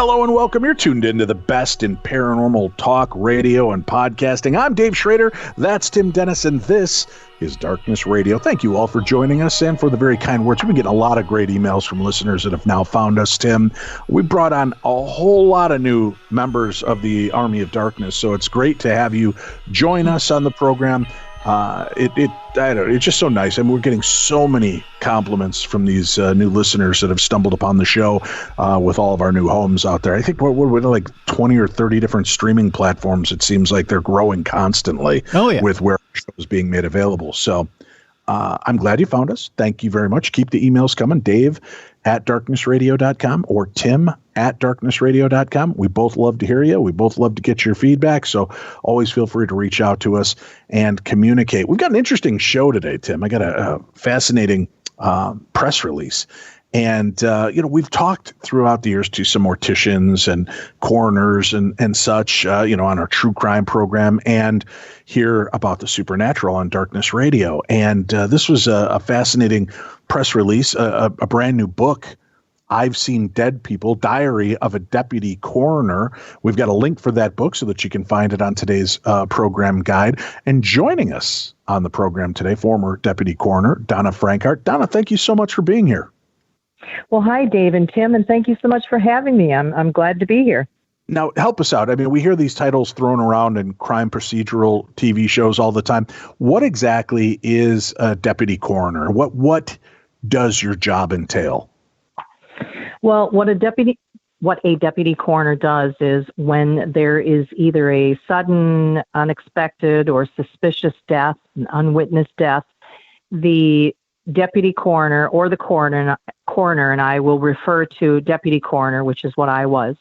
Hello and welcome. You're tuned into the best in paranormal talk, radio, and podcasting. I'm Dave Schrader. That's Tim Dennis, and this is Darkness Radio. Thank you all for joining us and for the very kind words. We've been getting a lot of great emails from listeners that have now found us, Tim. We brought on a whole lot of new members of the Army of Darkness, so it's great to have you join us on the program. It's just so nice. I mean, we're getting so many compliments from these new listeners that have stumbled upon the show with all of our new homes out there. I think we're like 20 or 30 different streaming platforms. It seems like they're growing constantly with where our show is being made available. So I'm glad you found us. Thank you very much. Keep the emails coming. Dave@darknessradio.com or Tim@darknessradio.com. We both love to hear you. We both love to get your feedback. So always feel free to reach out to us and communicate. We've got an interesting show today, Tim. I got a fascinating press release. And, we've talked throughout the years to some morticians and coroners and such, on our true crime program, and hear about the supernatural on Darkness Radio. And this was a fascinating press release, a brand new book, I've Seen Dead People, Diary of a Deputy Coroner. We've got a link for that book so that you can find it on today's program guide. And joining us on the program today, former Deputy Coroner Donna Francart. Donna, thank you so much for being here. Well, hi, Dave and Tim, and thank you so much for having me. I'm glad to be here. Now, help us out. I mean, we hear these titles thrown around in crime procedural TV shows all the time. What exactly is a deputy coroner? What does your job entail? Well, what a deputy coroner does is when there is either a sudden, unexpected, or suspicious death, an unwitnessed death, the deputy coroner or the coroner, and I will refer to deputy coroner, which is what I was.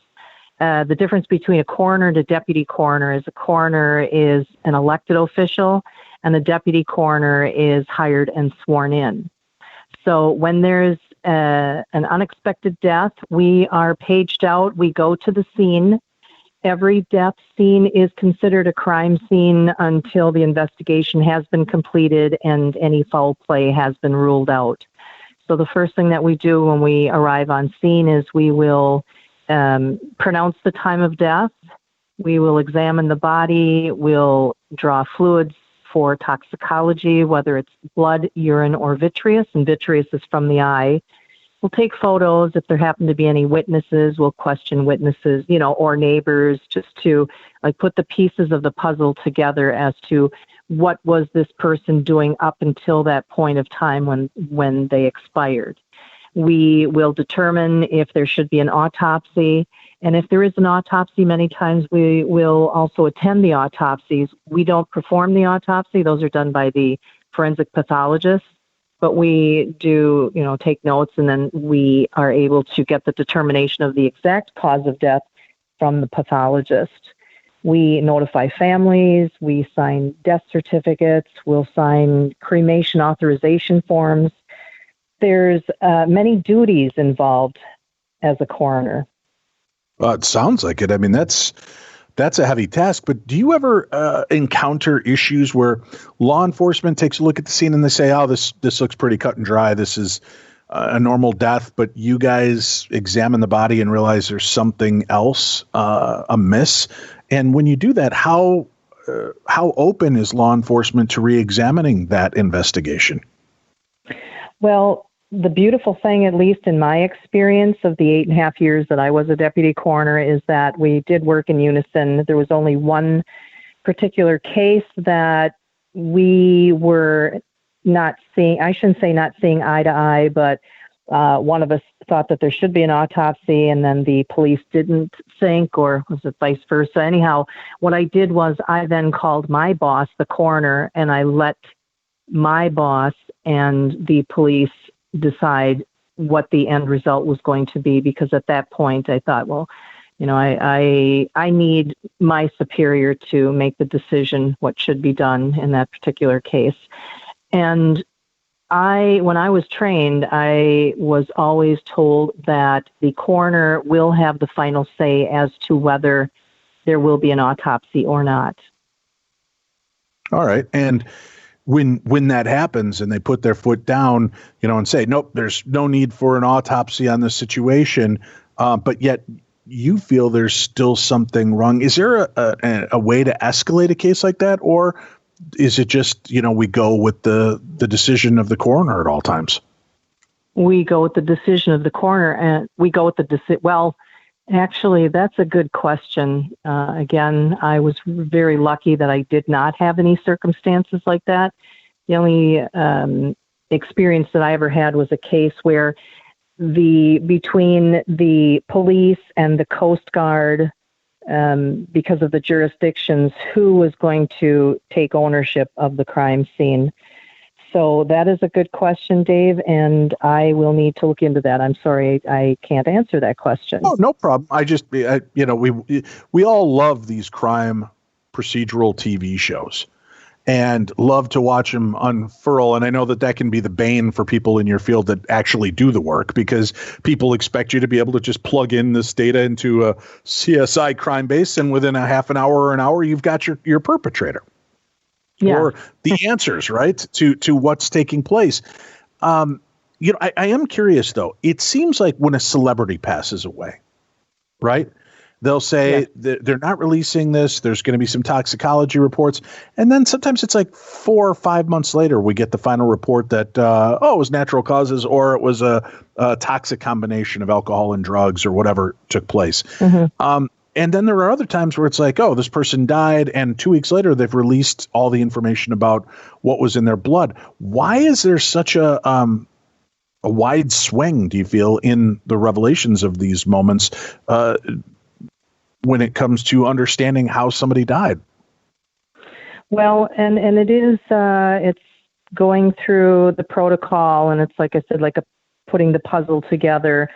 The difference between a coroner and a deputy coroner is a coroner is an elected official and a deputy coroner is hired and sworn in. So when there's an unexpected death, we are paged out. We go to the scene. Every death scene is considered a crime scene until the investigation has been completed and any foul play has been ruled out. So the first thing that we do when we arrive on scene is we will pronounce the time of death. We will examine the body. We'll draw fluids for toxicology, whether it's blood, urine, or vitreous, and vitreous is from the eye. We'll take photos. If there happen to be any witnesses, we'll question witnesses, or neighbors, just to put the pieces of the puzzle together as to what was this person doing up until that point of time when they expired. We will determine if there should be an autopsy. And if there is an autopsy, many times we will also attend the autopsies. We don't perform the autopsy. Those are done by the forensic pathologists. But we do, take notes, and then we are able to get the determination of the exact cause of death from the pathologist. We notify families. We sign death certificates. We'll sign cremation authorization forms. There's many duties involved as a coroner. Well, it sounds like it. I mean, that's a heavy task, but do you ever encounter issues where law enforcement takes a look at the scene and they say, oh, this looks pretty cut and dry. This is a normal death, but you guys examine the body and realize there's something else amiss. And when you do that, how open is law enforcement to re-examining that investigation? Well, the beautiful thing, at least in my experience of the 8.5 years that I was a deputy coroner, is that we did work in unison. There was only one particular case that we were not seeing, I shouldn't say not seeing eye to eye, but one of us thought that there should be an autopsy and then the police didn't think, or was it vice versa? Anyhow, what I did was I then called my boss, the coroner, and I let my boss and the police decide what the end result was going to be, because at that point I thought, well, I need my superior to make the decision what should be done in that particular case. And when I was trained, I was always told that the coroner will have the final say as to whether there will be an autopsy or not. All right. And when that happens and they put their foot down, and say, nope, there's no need for an autopsy on this situation, but yet you feel there's still something wrong. Is there a way to escalate a case like that, or is it just, we go with the decision of the coroner at all times? We go with the decision of the coroner, and we go with the well, actually, that's a good question. Again, I was very lucky that I did not have any circumstances like that. The only experience that I ever had was a case where between the police and the Coast Guard, because of the jurisdictions, who was going to take ownership of the crime scene. So that is a good question, Dave, and I will need to look into that. I'm sorry, I can't answer that question. Oh, no problem. We all love these crime procedural TV shows and love to watch them unfurl. And I know that can be the bane for people in your field that actually do the work, because people expect you to be able to just plug in this data into a CSI crime base, and within a half an hour or an hour, you've got your perpetrator. Yeah. Or the answers, right, to what's taking place. I am curious, though. It seems like when a celebrity passes away, right, they'll say they're not releasing this. There's going to be some toxicology reports. And then sometimes it's like 4 or 5 months later, we get the final report that, it was natural causes, or it was a toxic combination of alcohol and drugs, or whatever took place. Mm-hmm. And then there are other times where it's like, this person died, and 2 weeks later they've released all the information about what was in their blood. Why is there such a wide swing, do you feel, in the revelations of these moments when it comes to understanding how somebody died? Well, and it is it's going through the protocol, and it's, like I said, like putting the puzzle together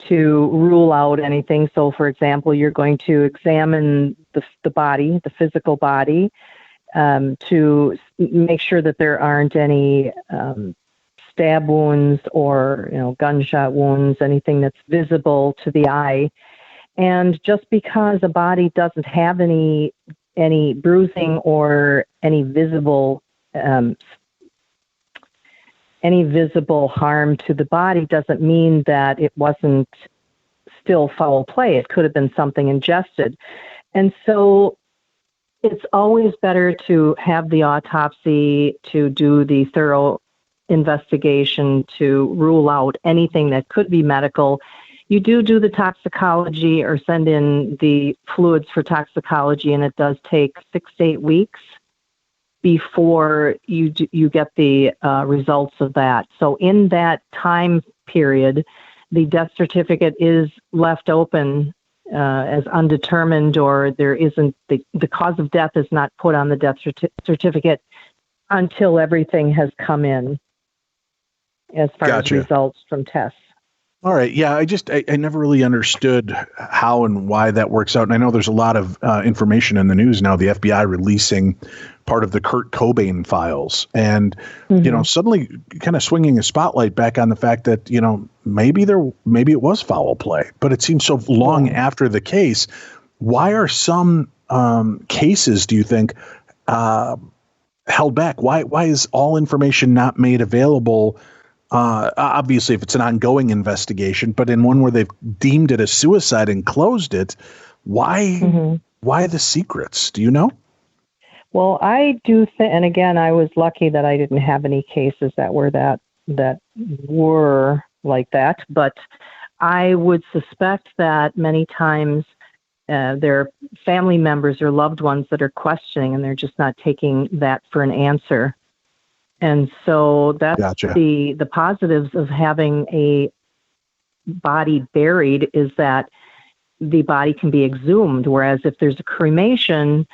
to rule out anything. So, for example, you're going to examine the body, the physical body, to make sure that there aren't any stab wounds or gunshot wounds, anything that's visible to the eye. And just because a body doesn't have any bruising or any visible harm to the body doesn't mean that it wasn't still foul play. It could have been something ingested. And so it's always better to have the autopsy, to do the thorough investigation, to rule out anything that could be medical. You do the toxicology or send in the fluids for toxicology, and it does take 6 to 8 weeks before you get the results of that. So in that time period, the death certificate is left open as undetermined, or there isn't the cause of death is not put on the death certificate until everything has come in as far as results from tests. All right. Yeah, I never really understood how and why that works out. And I know there's a lot of information in the news now, the FBI releasing part of the Kurt Cobain files, and, suddenly kind of swinging a spotlight back on the fact that, maybe it was foul play, but it seems so long after the case. Why are some cases, do you think, held back? Why is all information not made available? Obviously, if it's an ongoing investigation, but in one where they've deemed it a suicide and closed it, why the secrets? Do you know? Well, I do think, and again, I was lucky that I didn't have any cases that were like that, but I would suspect that many times there are family members or loved ones that are questioning, and they're just not taking that for an answer. And so that's the positives of having a body buried, is that the body can be exhumed, whereas if there's a cremation,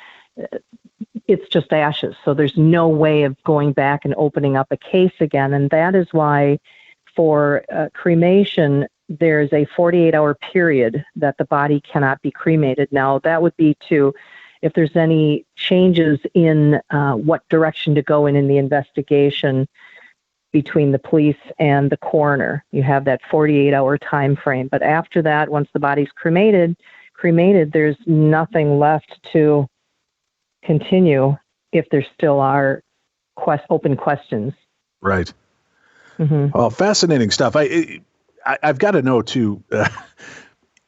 it's just ashes. So there's no way of going back and opening up a case again. And that is why for cremation, there's a 48-hour period that the body cannot be cremated. Now, that would be if there's any changes in what direction to go in the investigation between the police and the coroner. You have that 48-hour time frame. But after that, once the body's cremated, there's nothing left to continue if there still are open questions. Right. Mm-hmm. Well, fascinating stuff. I've got to know, too,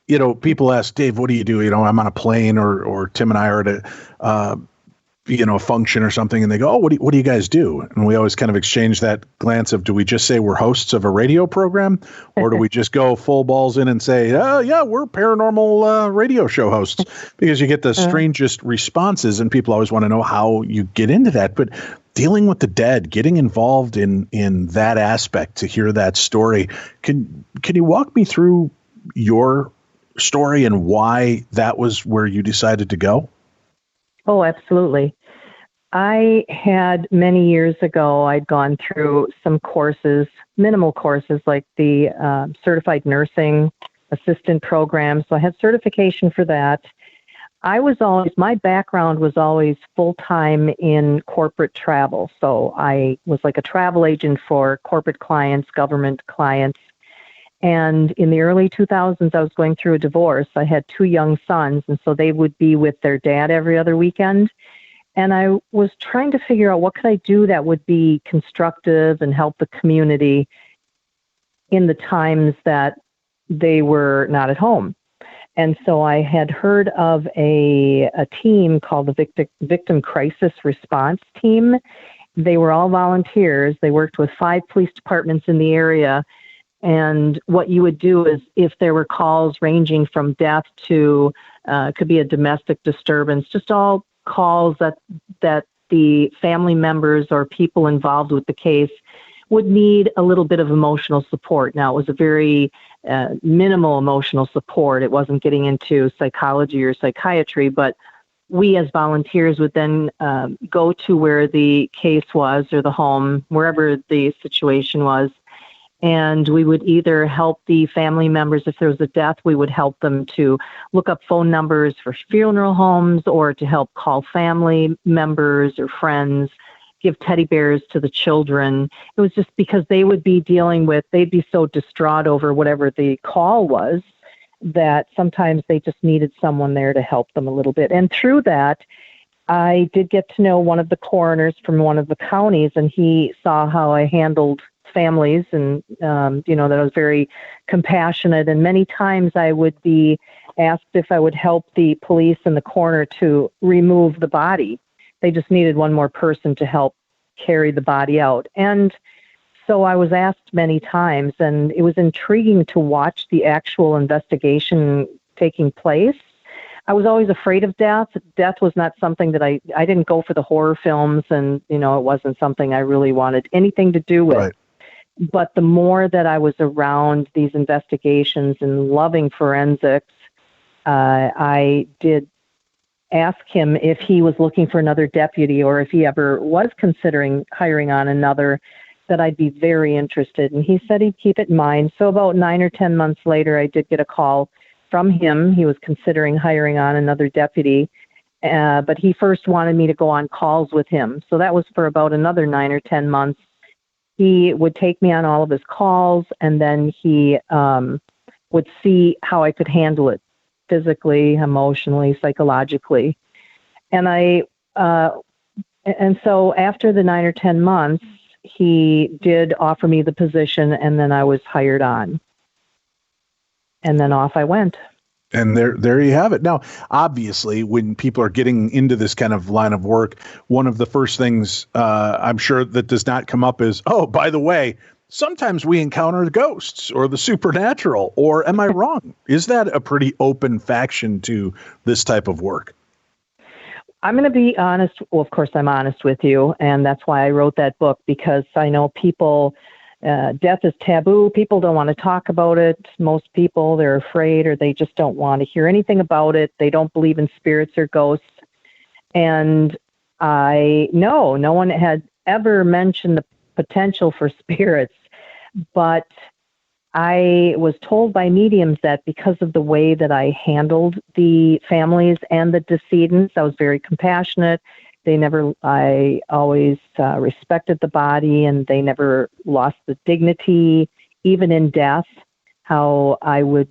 People ask, Dave, what do you do? I'm on a plane, or Tim and I are at a function or something, and they go, oh, what do you guys do? And we always kind of exchange that glance of, do we just say we're hosts of a radio program, or do we just go full balls in and say, oh yeah, we're paranormal radio show hosts? Because you get the strangest responses, and people always want to know how you get into that. But dealing with the dead, getting involved in that aspect, to hear that story, can you walk me through your story and why that was where you decided to go? Oh, absolutely. I had many years ago, I'd gone through some courses, minimal courses, like the certified nursing assistant program. So I had certification for that. My background was always full-time in corporate travel. So I was like a travel agent for corporate clients, government clients. And in the early 2000s, I was going through a divorce. I had 2 young sons, and so they would be with their dad every other weekend. And I was trying to figure out what could I do that would be constructive and help the community in the times that they were not at home. And so I had heard of a team called the Victim Crisis Response Team. They were all volunteers. They worked with 5 police departments in the area. And what you would do is, if there were calls ranging from death to could be a domestic disturbance, just all calls that the family members or people involved with the case would need a little bit of emotional support. Now, it was a very minimal emotional support. It wasn't getting into psychology or psychiatry, but we as volunteers would then go to where the case was, or the home, wherever the situation was. And we would either help the family members. If there was a death, we would help them to look up phone numbers for funeral homes, or to help call family members or friends, give teddy bears to the children. It was just because they would be they'd be so distraught over whatever the call was, that sometimes they just needed someone there to help them a little bit. And through that, I did get to know one of the coroners from one of the counties, and he saw how I handled families, and that I was very compassionate. And many times I would be asked if I would help the police and the coroner to remove the body. They just needed one more person to help carry the body out. And so I was asked many times, and it was intriguing to watch the actual investigation taking place. I was always afraid of death. Death was not something that I didn't go for the horror films, and it wasn't something I really wanted anything to do with. Right. But the more that I was around these investigations and loving forensics, I did ask him if he was looking for another deputy, or if he ever was considering hiring on another, that I'd be very interested. And he said he'd keep it in mind. So about 9 or 10 months later, I did get a call from him. He was considering hiring on another deputy, but he first wanted me to go on calls with him. So that was for about another 9 or 10 months. He would take me on all of his calls, and then he would see how I could handle it physically, emotionally, psychologically. And so after the 9 or 10 months, he did offer me the position, and then I was hired on. And then off I went. And there you have it. Now, obviously, when people are getting into this kind of line of work, one of the first things I'm sure that does not come up is, oh, by the way, sometimes we encounter ghosts or the supernatural. Or am I wrong? Is that a pretty open faction to this type of work? I'm going to be honest. Well, of course, I'm honest with you. And that's why I wrote that book, because I know people... death is taboo. People don't want to talk about it. Most people, they're afraid, or they just don't want to hear anything about it. They don't believe in spirits or ghosts. And I know no one had ever mentioned the potential for spirits, but I was told by mediums that because of the way that I handled the families and the decedents, I was very compassionate. I always respected the body, and they never lost the dignity, even in death, how I would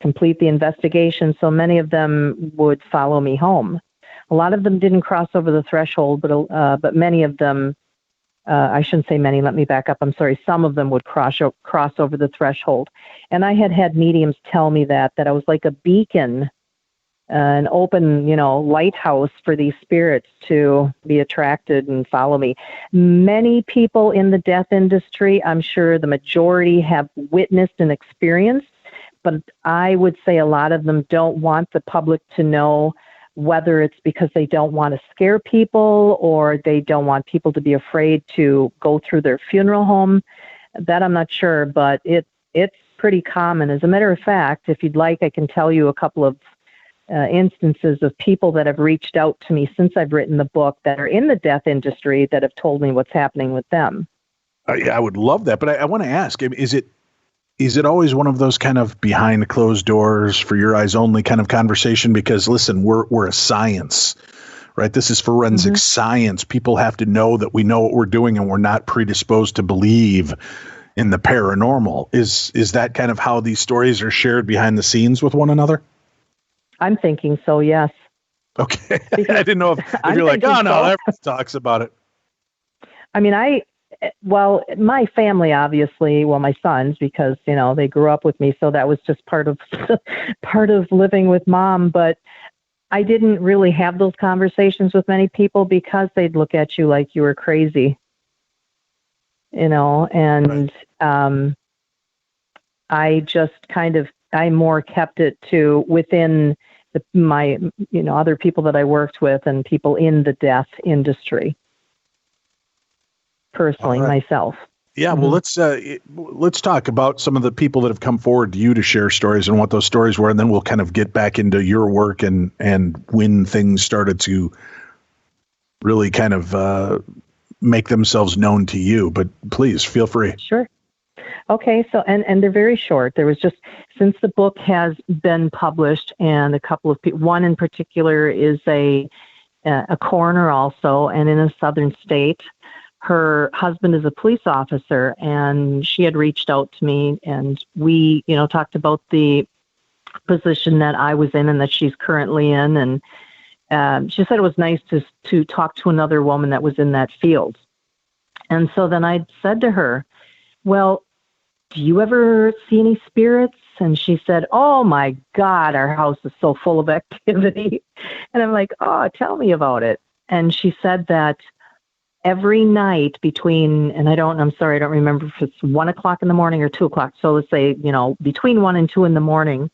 complete the investigation. So many of them would follow me home. A lot of them didn't cross over the threshold, but many of them I shouldn't say many, let me back up. I'm sorry. Some of them would cross over the threshold. And I had mediums tell me that I was like a beacon, an open, lighthouse for these spirits to be attracted and follow me. Many people in the death industry, I'm sure the majority have witnessed and experienced, but I would say a lot of them don't want the public to know, whether it's because they don't want to scare people or they don't want people to be afraid to go through their funeral home. That I'm not sure, but it's pretty common. As a matter of fact, if you'd like, I can tell you a couple of instances of people that have reached out to me since I've written the book that are in the death industry that have told me what's happening with them. I would love that, but I want to ask, is it always one of those kind of behind closed doors, for your eyes only kind of conversation? Because listen, we're a science, right? This is forensic science. People have to know that we know what we're doing and we're not predisposed to believe in the paranormal. Is that kind of how these stories are shared behind the scenes with one another? I'm thinking so, yes. Okay. I didn't know if you're like, oh, no, everyone talks about it. I mean, my family, obviously, my sons, because, they grew up with me. So that was just part of living with mom. But I didn't really have those conversations with many people because they'd look at you like you were crazy, and right. I just I more kept it to within my, other people that I worked with and people in the death industry. Personally, myself. Yeah, well, let's talk about some of the people that have come forward to you to share stories and what those stories were, and then we'll kind of get back into your work and when things started to really kind of make themselves known to you. But please feel free. Sure. Okay, so and they're very short. There was just, since the book has been published, and a couple of people, one in particular is a coroner also, and in a southern state. Her husband is a police officer, and she had reached out to me, and we, talked about the position that I was in and that she's currently in, and she said it was nice to talk to another woman that was in that field. And so then I said to her, well, do you ever see any spirits? And she said, oh my God, our house is so full of activity. And I'm like, oh, tell me about it. And she said that every night between, and I don't remember if it's 1 o'clock in the morning or 2 o'clock. So let's say, between 1 and 2 in the morning,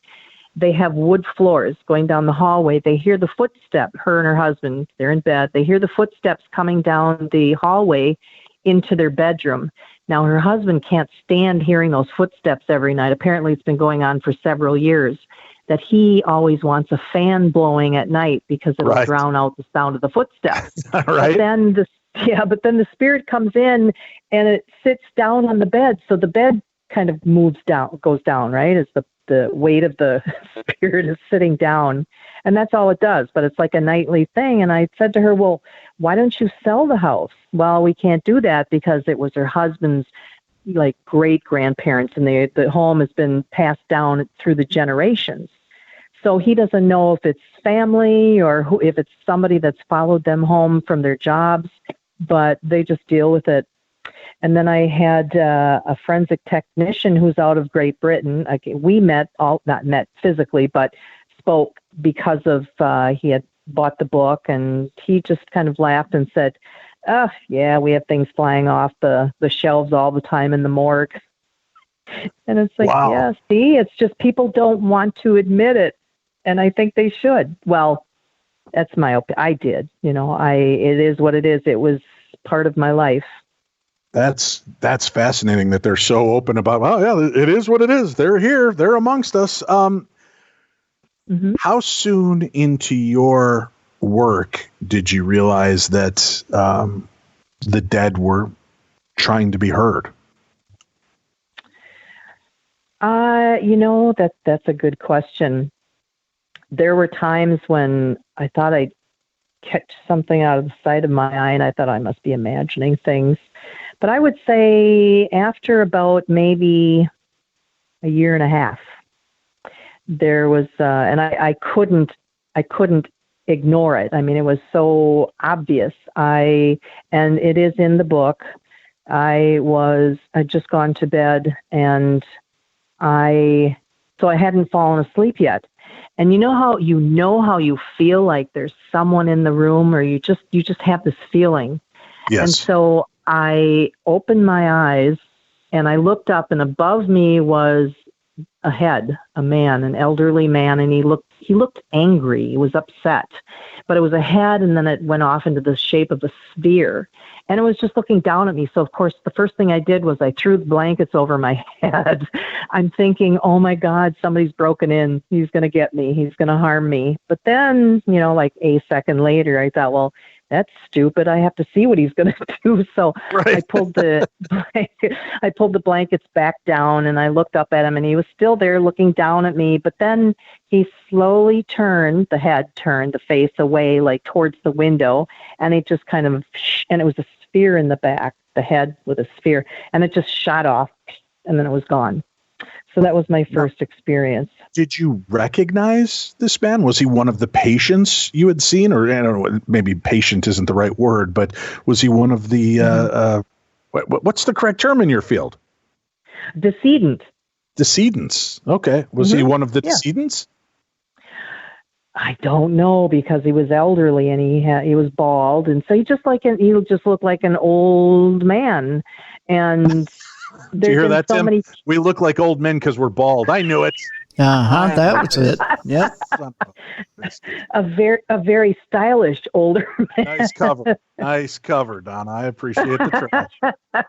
they have wood floors going down the hallway. They hear the footstep, her and her husband, they're in bed. They hear the footsteps coming down the hallway into their bedroom. Now, her husband can't stand hearing those footsteps every night. Apparently, it's been going on for several years, that he always wants a fan blowing at night because it'll drown out the sound of the footsteps. Right. But then the spirit comes in and it sits down on the bed. So the bed kind of goes down, right? As the weight of the spirit is sitting down. And that's all it does. But it's like a nightly thing. And I said to her, well, why don't you sell the house? Well, we can't do that because it was her husband's great grandparents, and the home has been passed down through the generations. So he doesn't know if it's family or if it's somebody that's followed them home from their jobs, but they just deal with it. And then I had a forensic technician who's out of Great Britain. We not met physically, but spoke because of he had bought the book, and he just kind of laughed and said, oh, yeah, we have things flying off the shelves all the time in the morgue. And it's like, wow. Yeah, see, it's just people don't want to admit it. And I think they should. Well, that's my opinion. I did. It is what it is. It was part of my life. That's fascinating that they're so open about, oh, yeah, it is what it is. They're here. They're amongst us. How soon into your work did you realize that the dead were trying to be heard? That's a good question. There were times when I thought I'd catch something out of the side of my eye, and I thought I must be imagining things. But I would say after about maybe a year and a half, there was, and I couldn't ignore it. I mean, it was so obvious. And it is in the book. I'd just gone to bed, and I hadn't fallen asleep yet. And you know how you feel like there's someone in the room, or you just have this feeling. Yes. And so I opened my eyes and I looked up, and above me was a head, a man, an elderly man, and he looked angry. He was upset. But it was a head, and then it went off into the shape of a sphere. And it was just looking down at me. So, of course, the first thing I did was I threw the blankets over my head. I'm thinking, oh, my God, somebody's broken in. He's going to get me. He's going to harm me. But then, like a second later, I thought, well, that's stupid. I have to see what he's going to do. So right. I pulled the blankets back down, and I looked up at him, and he was still there looking down at me. But then he slowly turned the face away, like towards the window, and it just and it was a sphere in the back, the head with a sphere, and it just shot off, and then it was gone. So that was my first experience. Did you recognize this man? Was he one of the patients you had seen? Or I don't know, maybe patient isn't the right word, but was he one of the, what's the correct term in your field? Decedent. Decedents. Okay. Was he one of the decedents? I don't know, because he was elderly and he was bald. And so he just looked like an old man. And did you hear that, Tim? We look like old men because we're bald. I knew it. That was it. Yep. A very stylish older man. Nice cover, Donna. I appreciate the trash.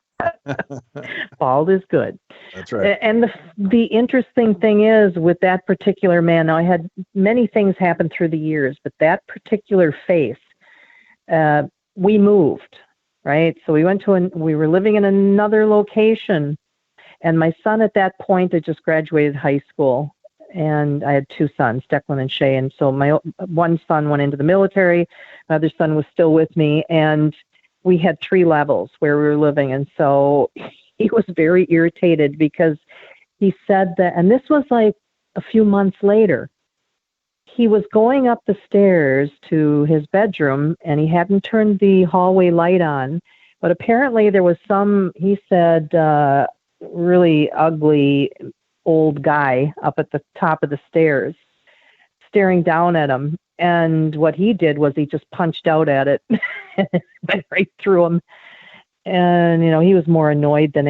Bald is good. That's right. And the interesting thing is, with that particular man, now I had many things happen through the years, but that particular face, we moved. Right. So we were living in another location, and my son at that point had just graduated high school, and I had two sons, Declan and Shay. And so my one son went into the military. My other son was still with me, and we had 3 levels where we were living. And so he was very irritated because he said that, and this was like a few months later, he was going up the stairs to his bedroom, and he hadn't turned the hallway light on. But apparently there was he said, really ugly old guy up at the top of the stairs staring down at him. And what he did was he just punched out at it and went right through him. And, he was more annoyed than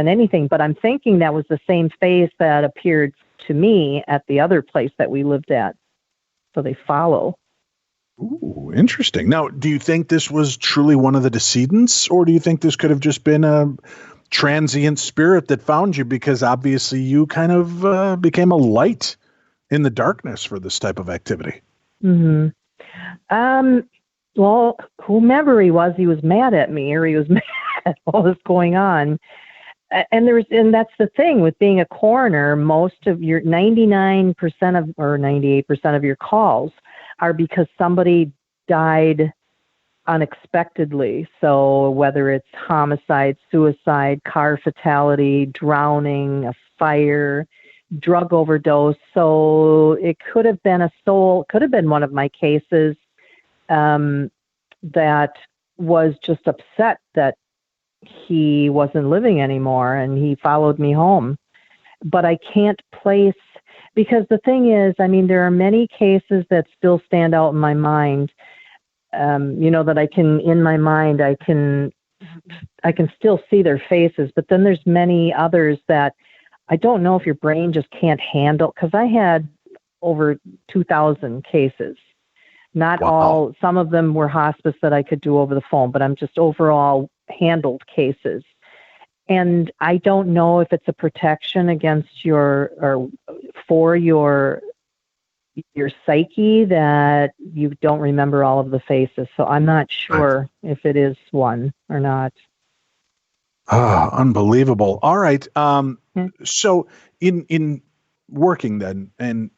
anything. But I'm thinking that was the same face that appeared to me at the other place that we lived at. So they follow. Ooh, interesting. Now, do you think this was truly one of the decedents, or do you think this could have just been a transient spirit that found you? Because obviously you kind of became a light in the darkness for this type of activity. Mm-hmm. Well, whomever he was mad at me, or he was mad at what was going on. And that's the thing with being a coroner. Most of your 99% or 98% of your calls are because somebody died unexpectedly. So whether it's homicide, suicide, car fatality, drowning, a fire, drug overdose. So it could have been could have been one of my cases that was just upset that he wasn't living anymore, and he followed me home. But I can't place, because the thing is, there are many cases that still stand out in my mind, that I can still see their faces, but then there's many others that I don't know if your brain just can't handle, because I had over 2,000 cases. Not all, some of them were hospice that I could do over the phone, but I'm just overall handled cases. And I don't know if it's a protection against for your psyche that you don't remember all of the faces. So I'm not sure if it is one or not. Oh, unbelievable. All right. So in working then, and,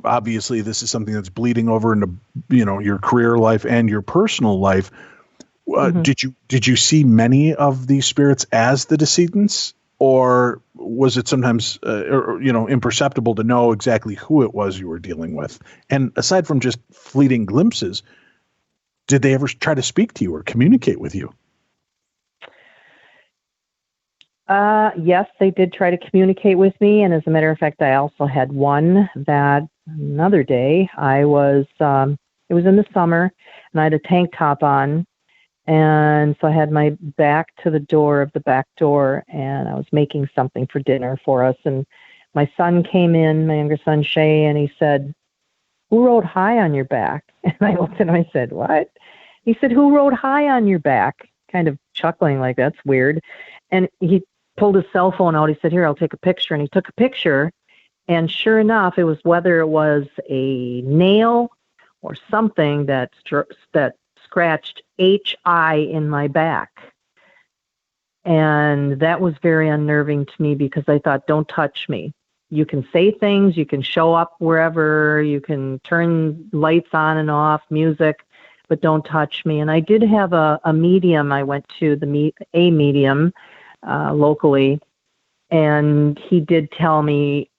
obviously this is something that's bleeding over into, your career life and your personal life. Did you see many of these spirits as the decedents? or was it sometimes, imperceptible to know exactly who it was you were dealing with? And aside from just fleeting glimpses, did they ever try to speak to you or communicate with you? Yes, they did try to communicate with me. And as a matter of fact, I also had one that another day it was in the summer, and I had a tank top on. And so I had my back to the door of the back door, and I was making something for dinner for us. And my son came in, my younger son, Shay, and he said, "Who wrote hi on your back?" And I looked at him, I said, "What?" He said, "Who wrote hi on your back?" Kind of chuckling like, that's weird. And he pulled his cell phone out. He said, "Here, I'll take a picture." And he took a picture. And sure enough, it was whether it was a nail or something that scratched HI in my back. And that was very unnerving to me because I thought, don't touch me. You can say things, you can show up wherever, you can turn lights on and off, music, but don't touch me. And I did have a medium. I went to a medium locally, and he did tell me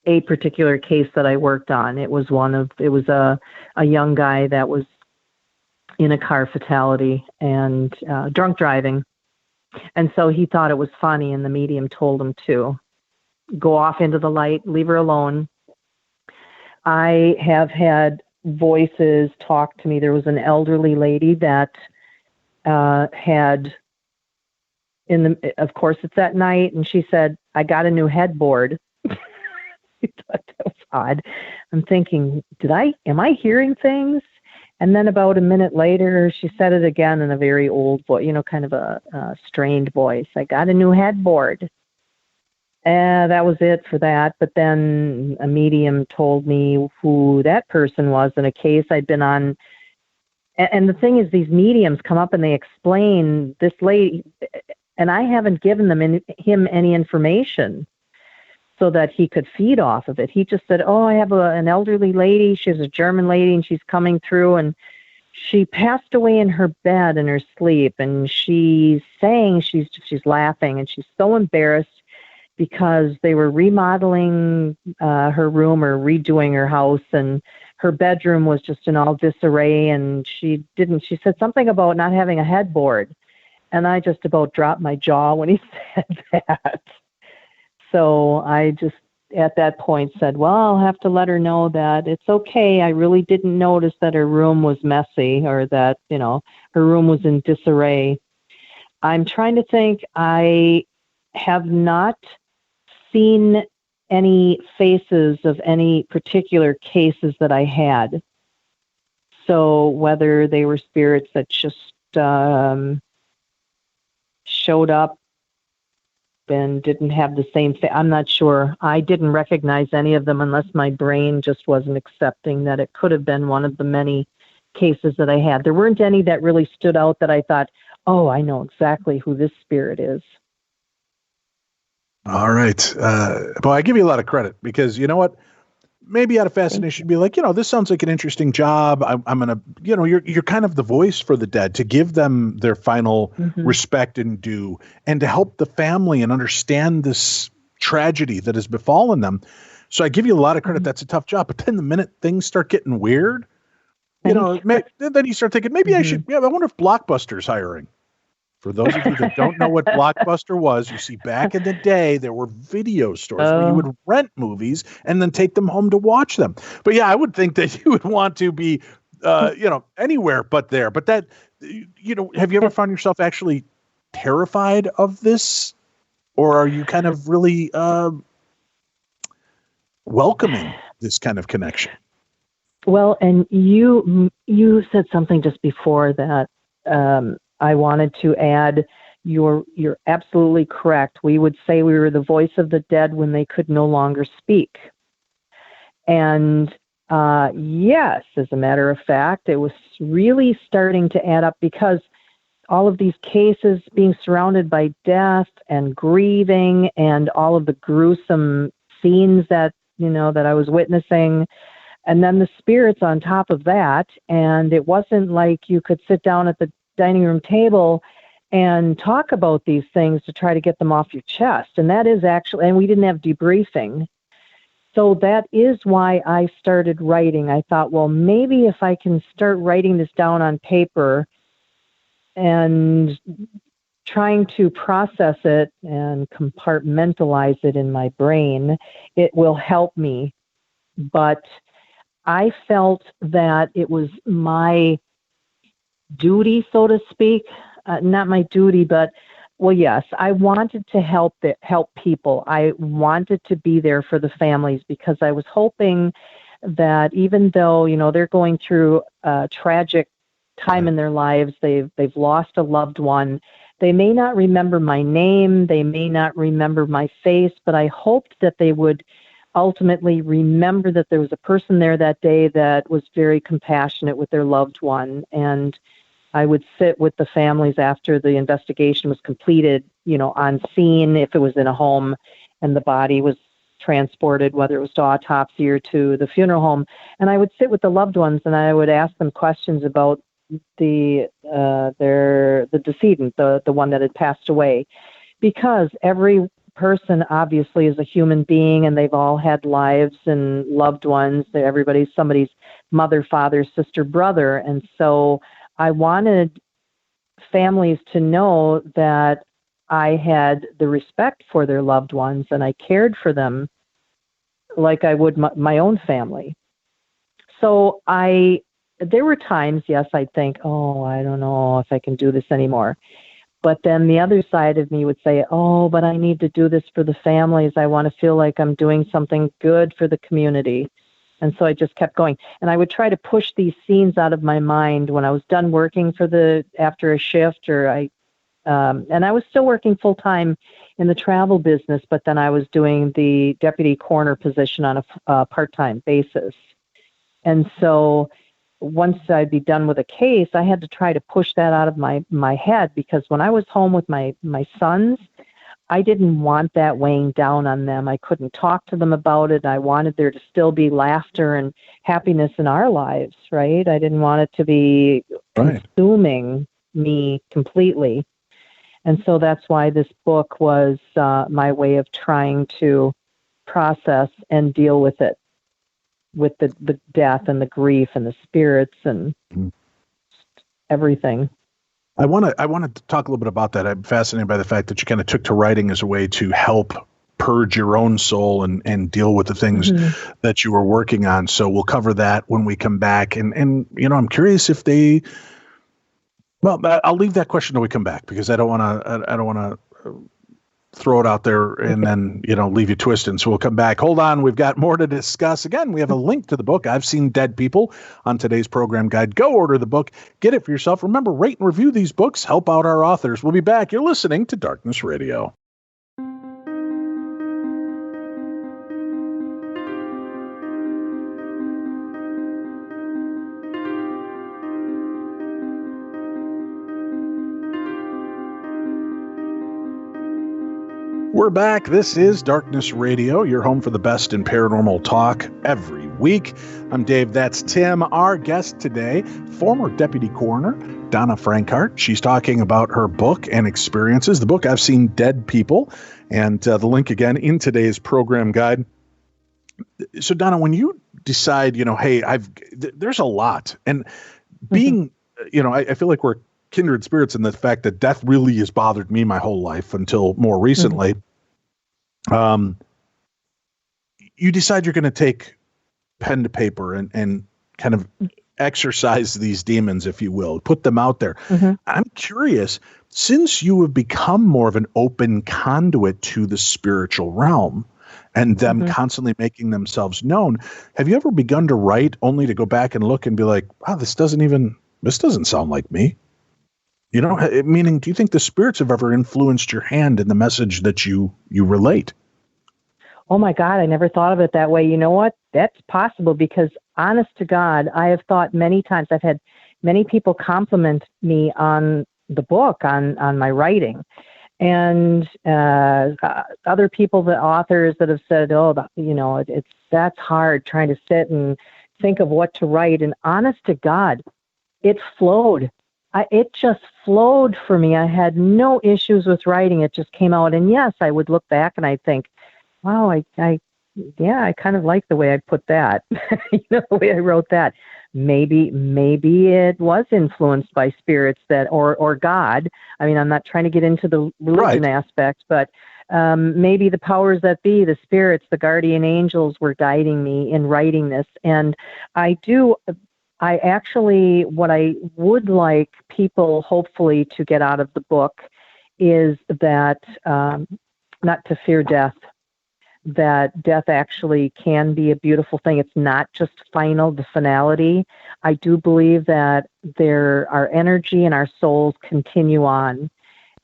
a particular case that I worked on. It was a young guy that was in a car fatality and drunk driving. And so he thought it was funny, and the medium told him to go off into the light, leave her alone. I have had voices talk to me. There was an elderly lady that of course it's at night, and she said, "I got a new headboard." I thought that was odd. I'm thinking, am I hearing things? And then about a minute later, she said it again in a very old voice, kind of a strained voice. "I got a new headboard." And that was it for that. But then a medium told me who that person was in a case I'd been on. And the thing is, these mediums come up and they explain this lady, and I haven't given him any information so that he could feed off of it. He just said, "Oh, I have an elderly lady. She's a German lady, and she's coming through, and she passed away in her bed in her sleep." And she's saying she's laughing, and she's so embarrassed because they were remodeling her room or redoing her house, and her bedroom was just in all disarray. And she said something about not having a headboard, and I just about dropped my jaw when he said that. So I just, at that point, said, well, I'll have to let her know that it's okay. I really didn't notice that her room was messy, or that, her room was in disarray. I'm trying to think. I have not seen any faces of any particular cases that I had. So whether they were spirits that just showed up and didn't have the same thing, I'm not sure. I didn't recognize any of them unless my brain just wasn't accepting that it could have been one of the many cases that I had. There weren't any that really stood out that I thought, oh, I know exactly who this spirit is. All right. Well, I give you a lot of credit because you know what? Maybe out of fascination, be like, this sounds like an interesting job. I'm going to, you're kind of the voice for the dead to give them their final respect and due, and to help the family and understand this tragedy that has befallen them. So I give you a lot of credit. That's a tough job. But then the minute things start getting weird, then you start thinking, maybe I should, I wonder if Blockbuster's hiring. For those of you that don't know what Blockbuster was, you see, back in the day, there were video stores where you would rent movies and then take them home to watch them. But yeah, I would think that you would want to be, anywhere but there. But that, have you ever found yourself actually terrified of this? Or are you kind of really welcoming this kind of connection? Well, and you said something just before that I wanted to add. You're absolutely correct. We would say we were the voice of the dead when they could no longer speak. And yes, as a matter of fact, it was really starting to add up, because all of these cases being surrounded by death and grieving and all of the gruesome scenes that I was witnessing, and then the spirits on top of that. And it wasn't like you could sit down at the dining room table and talk about these things to try to get them off your chest. And that is actually, and we didn't have debriefing. So that is why I started writing. I thought, well, maybe if I can start writing this down on paper and trying to process it and compartmentalize it in my brain, it will help me. But I felt that it was my duty, so to speak, not my duty, but, well, yes, I wanted to help people. I wanted to be there for the families because I was hoping that even though, they're going through a tragic time in their lives, they've lost a loved one, they may not remember my name, they may not remember my face, but I hoped that they would ultimately remember that there was a person there that day that was very compassionate with their loved one. And I would sit with the families after the investigation was completed, on scene, if it was in a home and the body was transported, whether it was to autopsy or to the funeral home. And I would sit with the loved ones and I would ask them questions about the decedent, the one that had passed away, because every person obviously is a human being and they've all had lives and loved ones. Everybody's somebody's mother, father, sister, brother. And so I wanted families to know that I had the respect for their loved ones and I cared for them like I would my own family. So there were times, yes, I'd think, oh, I don't know if I can do this anymore. But then the other side of me would say, oh, but I need to do this for the families. I want to feel like I'm doing something good for the community. And so I just kept going. And I would try to push these scenes out of my mind when I was done working after a shift, and I was still working full time in the travel business, but then I was doing the Deputy Coroner position on a part-time basis. And so once I'd be done with a case, I had to try to push that out of my head, because when I was home with my sons, I didn't want that weighing down on them. I couldn't talk to them about it. I wanted there to still be laughter and happiness in our lives, right? I didn't want it to be consuming me completely. And so that's why this book was my way of trying to process and deal with it, with the death and the grief and the spirits and everything. I want to talk a little bit about that. I'm fascinated by the fact that you kind of took to writing as a way to help purge your own soul and deal with the things that you were working on. So we'll cover that when we come back. And I'm curious if I'll leave that question till we come back, because I don't want to throw it out there and then, leave you twisted. So we'll come back. Hold on. We've got more to discuss. Again, we have a link to the book, I've Seen Dead People, on today's program guide. Go order the book. Get it for yourself. Remember, rate and review these books. Help out our authors. We'll be back. You're listening to Darkness Radio. We're back. This is Darkness Radio, your home for the best in paranormal talk every week. I'm Dave. That's Tim. Our guest today, former Deputy Coroner Donna Francart. She's talking about her book and experiences. The book, I've Seen Dead People, and the link again in today's program guide. So, Donna, when you decide, hey, there's a lot, and being, I feel like we're kindred spirits in the fact that death really has bothered me my whole life until more recently. You decide you're going to take pen to paper and kind of exercise these demons, if you will, put them out there. I'm curious, since you have become more of an open conduit to the spiritual realm and them constantly making themselves known, have you ever begun to write only to go back and look and be like, wow, this doesn't sound like me? Meaning, do you think the spirits have ever influenced your hand in the message that you relate? Oh my God, I never thought of it that way. You know what? That's possible, because honest to God, I have thought many times, I've had many people compliment me on the book, on my writing. And other people, the authors that have said, that's hard trying to sit and think of what to write. And honest to God, it flowed. it just flowed for me. I had no issues with writing. It just came out. And yes, I would look back and I'd think, wow, I kind of like the way I put that, the way I wrote that. Maybe it was influenced by spirits or God. I mean, I'm not trying to get into the religion aspect, but maybe the powers that be, the spirits, the guardian angels were guiding me in writing this. And what I would like people hopefully to get out of the book is that not to fear death, that death actually can be a beautiful thing. It's not just the finality. I do believe that our energy and our souls continue on,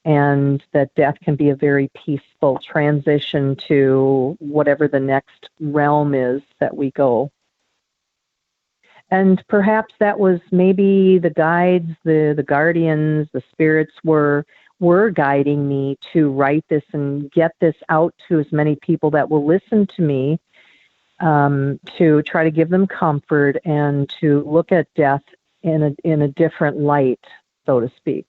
and that death can be a very peaceful transition to whatever the next realm is that we go. And perhaps that was maybe the guides, the guardians, the spirits were guiding me to write this and get this out to as many people that will listen to me, to try to give them comfort and to look at death in a different light, so to speak.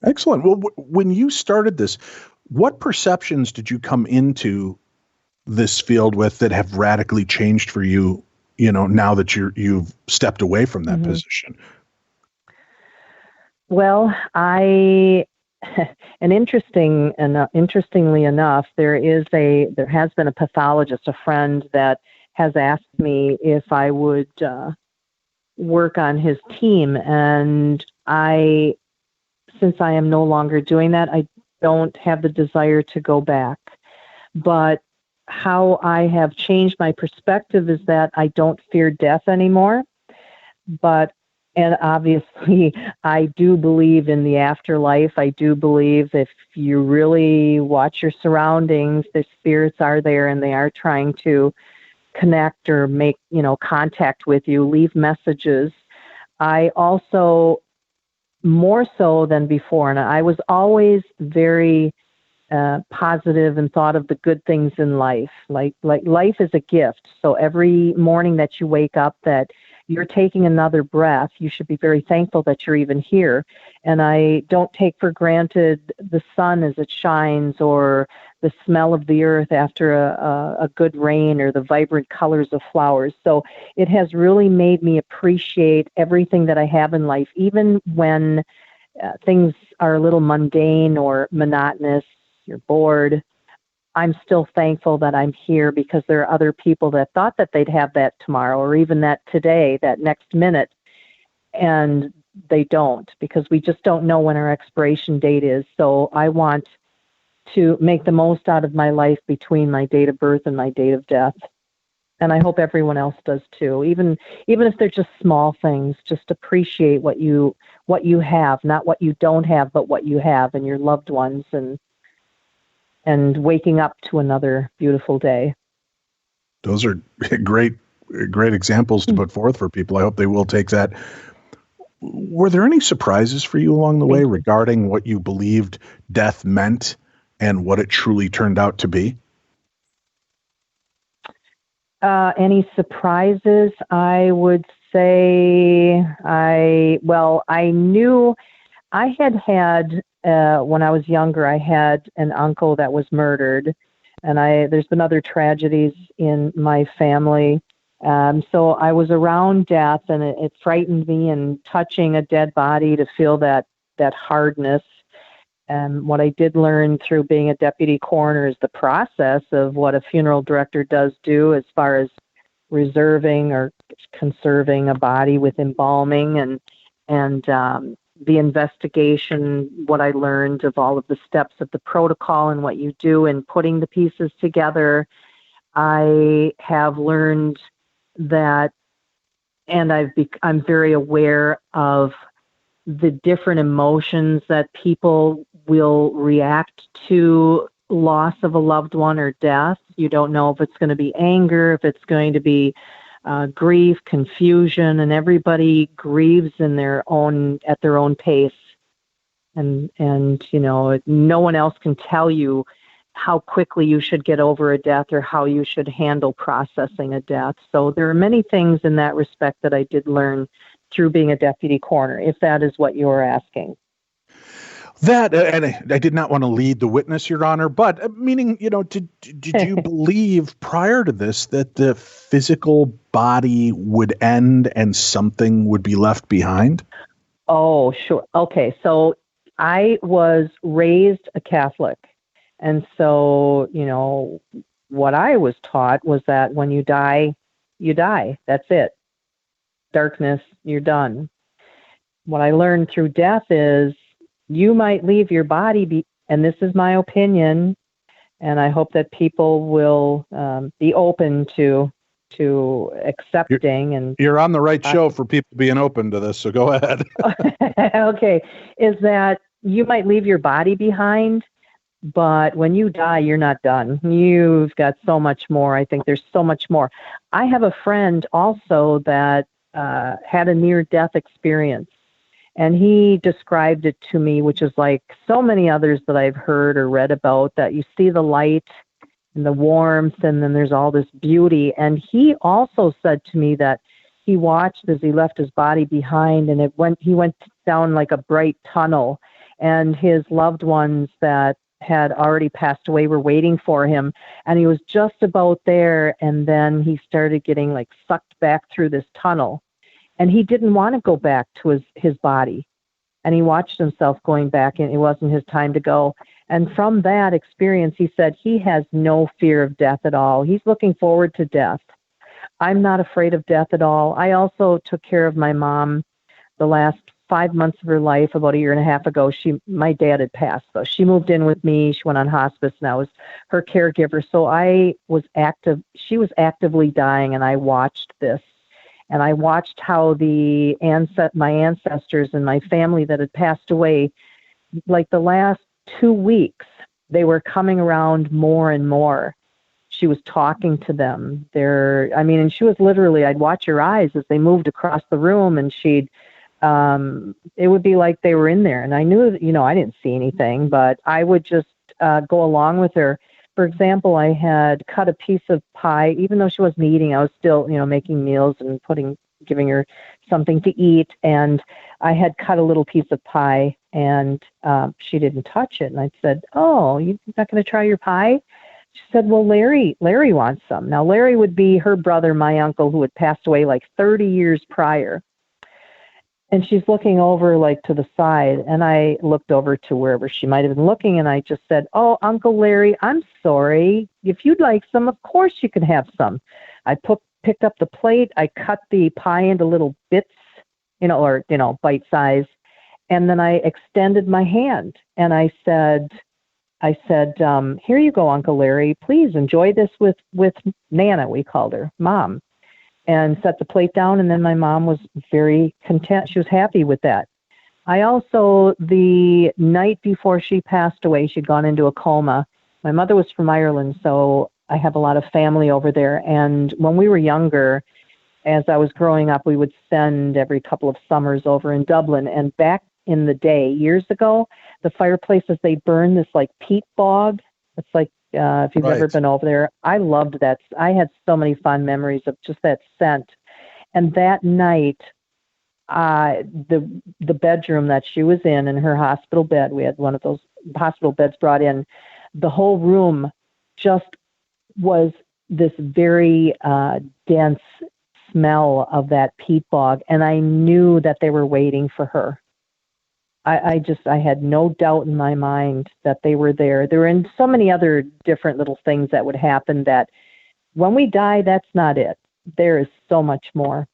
Excellent. Well, when you started this, what perceptions did you come into this field with that have radically changed for you, now that you've stepped away from that position? Well, interestingly enough, there has been a pathologist, a friend that has asked me if I would work on his team, and since I am no longer doing that, I don't have the desire to go back. But how I have changed my perspective is that I don't fear death anymore. And obviously, I do believe in the afterlife. I do believe if you really watch your surroundings, the spirits are there and they are trying to connect or make, contact with you, leave messages. I also, more so than before, and I was always very positive and thought of the good things in life. Like life is a gift. So every morning that you wake up, that you're taking another breath, you should be very thankful that you're even here. And I don't take for granted the sun as it shines, or the smell of the earth after a good rain, or the vibrant colors of flowers. So it has really made me appreciate everything that I have in life, even when things are a little mundane or monotonous, you're bored. I'm still thankful that I'm here, because there are other people that thought that they'd have that tomorrow, or even that today, that next minute, and they don't, because we just don't know when our expiration date is. So I want to make the most out of my life between my date of birth and my date of death. And I hope everyone else does too. Even if they're just small things, just appreciate what you have, not what you don't have, but what you have and your loved ones, and waking up to another beautiful day. Those are great examples to put forth for people. I hope they will take that. Were there any surprises for you along the way regarding what you believed death meant and what it truly turned out to be? Any surprises? I would say I knew I had when I was younger, I had an uncle that was murdered, and there's been other tragedies in my family. So I was around death, and it frightened me, and touching a dead body to feel that hardness. And what I did learn through being a deputy coroner is the process of what a funeral director does do as far as reserving or conserving a body with embalming, and the investigation, what I learned of all of the steps of the protocol and what you do in putting the pieces together. I have learned that, and I'm very aware of the different emotions that people will react to loss of a loved one or death. You don't know if it's going to be anger, if it's going to be grief, confusion, and everybody grieves at their own pace. And no one else can tell you how quickly you should get over a death or how you should handle processing a death. So there are many things in that respect that I did learn through being a deputy coroner, if that is what you're asking. That, and I did not want to lead the witness, Your Honor, but meaning, did you believe prior to this that the physical body would end and something would be left behind? Oh, sure. Okay. So I was raised a Catholic. And so, what I was taught was that when you die, you die. That's it. Darkness, you're done. What I learned through death is you might leave your body, and this is my opinion, and I hope that people will be open to accepting. You're on the right show for people being open to this, so go ahead. Okay, is that you might leave your body behind, but when you die, you're not done. You've got so much more. I think there's so much more. I have a friend also that had a near-death experience. And he described it to me, which is like so many others that I've heard or read about, that you see the light and the warmth, and then there's all this beauty. And he also said to me that he watched as he left his body behind, and he went down like a bright tunnel, and his loved ones that had already passed away were waiting for him. And he was just about there, and then he started getting like sucked back through this tunnel. And he didn't want to go back to his body. And he watched himself going back, and it wasn't his time to go. And from that experience, he said he has no fear of death at all. He's looking forward to death. I'm not afraid of death at all. I also took care of my mom the last 5 months of her life. About a year and a half ago, my dad had passed, so she moved in with me. She went on hospice, and I was her caregiver. So she was actively dying, and I watched this. And I watched how my ancestors and my family that had passed away, like the last 2 weeks, they were coming around more and more. She was talking to them. And she was literally, I'd watch her eyes as they moved across the room, and it would be like they were in there. And I knew, I didn't see anything, but I would just go along with her. For example, I had cut a piece of pie. Even though she wasn't eating, I was still, making meals and giving her something to eat. And I had cut a little piece of pie, and she didn't touch it. And I said, "Oh, you're not going to try your pie?" She said, "Well, Larry wants some." Now, Larry would be her brother, my uncle, who had passed away like 30 years prior. And she's looking over like to the side, and I looked over to wherever she might have been looking, and I just said, "Oh, Uncle Larry, I'm sorry. If you'd like some, of course you can have some." I picked up the plate. I cut the pie into little bits, bite size, and then I extended my hand, and I said, "Here you go, Uncle Larry. Please enjoy this with Nana," we called her, Mom. And set the plate down, and then my mom was very content. She was happy with that. I also, the night before she passed away, she'd gone into a coma. My mother was from Ireland, so I have a lot of family over there. And when we were younger, as I was growing up, we would spend every couple of summers over in Dublin. And back in the day, years ago, the fireplaces, they burn this like peat bog. It's like, if you've ever been over there, I loved that. I had so many fond memories of just that scent. And that night, the bedroom that she was in her hospital bed, we had one of those hospital beds brought in, the whole room just was this very dense smell of that peat bog. And I knew that they were waiting for her. I had no doubt in my mind that they were there. There were so many other different little things that would happen that when we die, that's not it. There is so much more.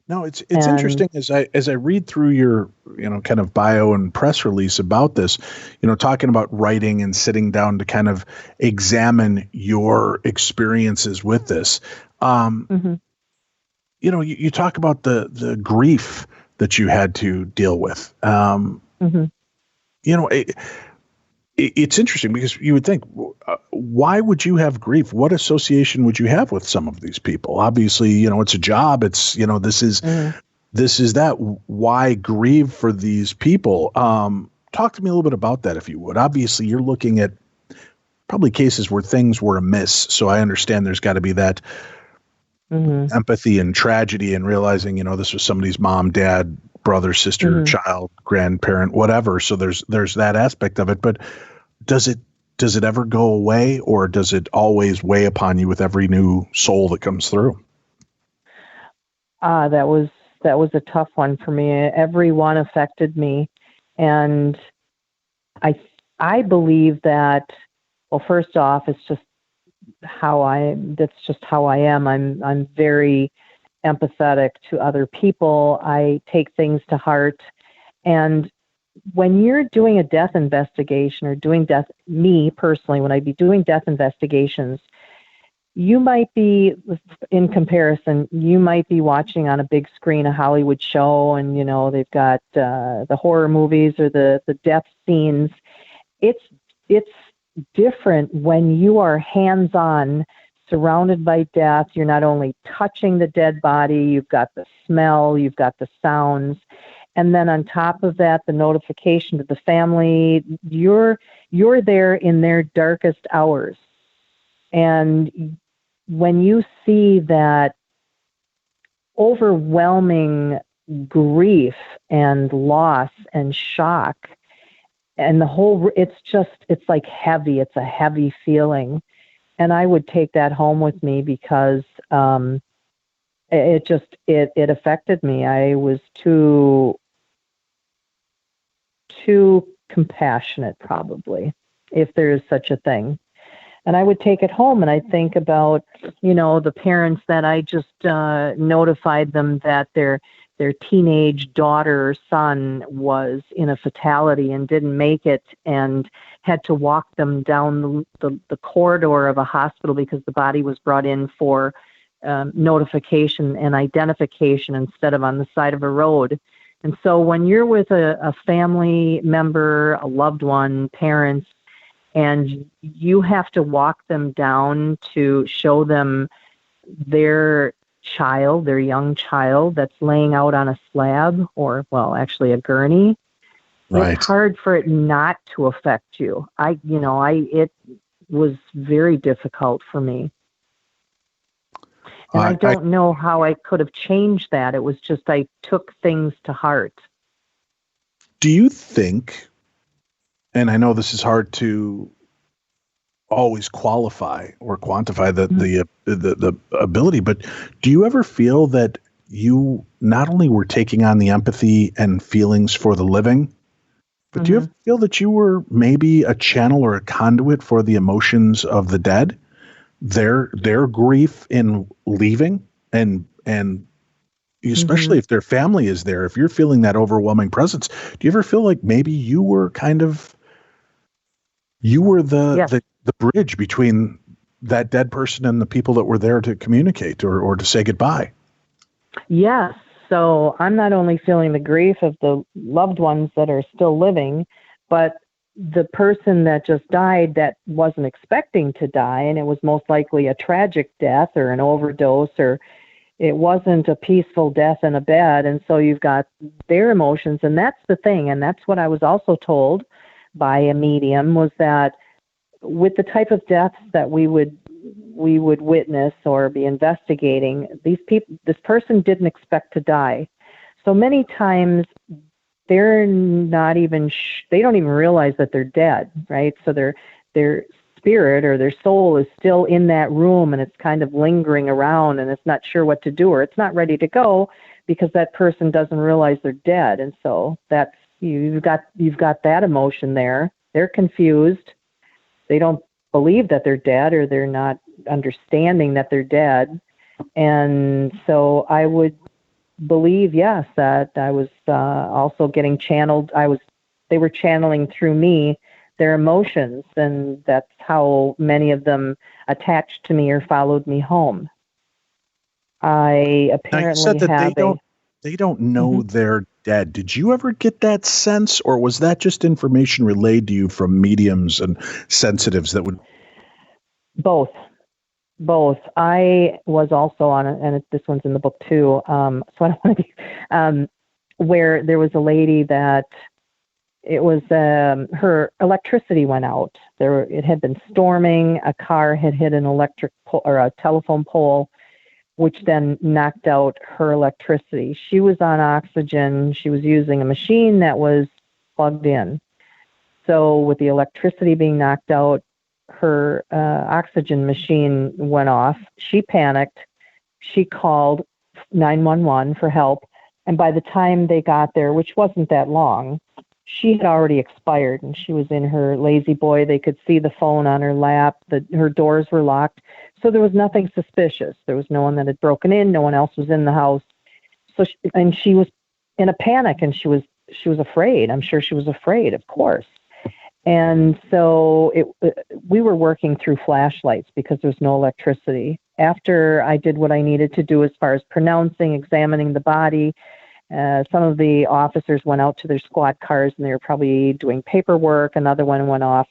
No, it's interesting as I read through your, kind of bio and press release about this, talking about writing and sitting down to kind of examine your experiences with this. You talk about the grief that you had to deal with. It's interesting because you would think, why would you have grief? What association would you have with some of these people? Obviously, it's a job. It's, this is that. Why grieve for these people? Talk to me a little bit about that, if you would. Obviously, you're looking at probably cases where things were amiss. So I understand there's got to be that empathy and tragedy and realizing, this was somebody's mom, dad, brother, sister, child, grandparent, whatever. So there's that aspect of it. But does it ever go away, or does it always weigh upon you with every new soul that comes through? That was a tough one for me. Everyone affected me, and I believe that. Well, first off, it's just that's just how I am. I'm very empathetic to other people. I take things to heart. And when you're doing a death investigation or me personally, when I'd be doing death investigations, you might be, in comparison, you might be watching on a big screen a Hollywood show, and, they've got the horror movies or the death scenes. It's different when you are hands-on, surrounded by death. You're not only touching the dead body, you've got the smell, you've got the sounds, and then on top of that, the notification to the family. You're there in their darkest hours. And when you see that overwhelming grief and loss and shock, and it's like heavy. It's a heavy feeling. And I would take that home with me because it affected me. I was too compassionate, probably, if there is such a thing. And I would take it home and I think about, the parents that I just notified them that their teenage daughter or son was in a fatality and didn't make it, and had to walk them down the corridor of a hospital because the body was brought in for notification and identification instead of on the side of a road. And so when you're with a family member, a loved one, parents, and you have to walk them down to show them their young child that's laying out on a slab, or, well, actually a gurney, right. It's hard for it not to affect you. It was very difficult for me. And I don't know how I could have changed that. It was just, I took things to heart. Do you think, and I know this is hard to always qualify or quantify the ability, but do you ever feel that you not only were taking on the empathy and feelings for the living, but do you ever feel that you were maybe a channel or a conduit for the emotions of the dead, their grief in leaving, and especially if their family is there, if you're feeling that overwhelming presence, do you ever feel like maybe you were the bridge between that dead person and the people that were there to communicate or to say goodbye? Yes. So I'm not only feeling the grief of the loved ones that are still living, but the person that just died that wasn't expecting to die, and it was most likely a tragic death or an overdose, or it wasn't a peaceful death in a bed. And so you've got their emotions, and that's the thing. And that's what I was also told by a medium, was that with the type of deaths that we would witness or be investigating, this person didn't expect to die. So many times they're not even, they don't even realize that they're dead, right? So their spirit or their soul is still in that room, and it's kind of lingering around, and it's not sure what to do, or it's not ready to go because that person doesn't realize they're dead. And so that's, you've got that emotion there. They're confused. They don't believe that they're dead, or they're not understanding that they're dead. And so I would believe, yes, that I was also getting channeled. They were channeling through me their emotions, and that's how many of them attached to me or followed me home. I apparently said that they don't know they're dead. Did you ever get that sense, or was that just information relayed to you from mediums and sensitives that would? Both. I was also on, and this one's in the book too. So I don't want to be, where there was a lady that it was, her electricity went out. It had been storming. A car had hit an electric pole or a telephone pole. which then knocked out her electricity. She was on oxygen. She was using a machine that was plugged in. So with the electricity being knocked out, her oxygen machine went off. She panicked. She called 911 for help. And by the time they got there, which wasn't that long, she had already expired, and she was in her lazy boy. They could see the phone on her lap. Her doors were locked. So there was nothing suspicious. There was no one that had broken in. No one else was in the house. So she was in a panic, and she was afraid. I'm sure she was afraid, of course. And so we were working through flashlights because there's no electricity. After I did what I needed to do as far as pronouncing, examining the body, some of the officers went out to their squad cars, and they were probably doing paperwork. Another one went off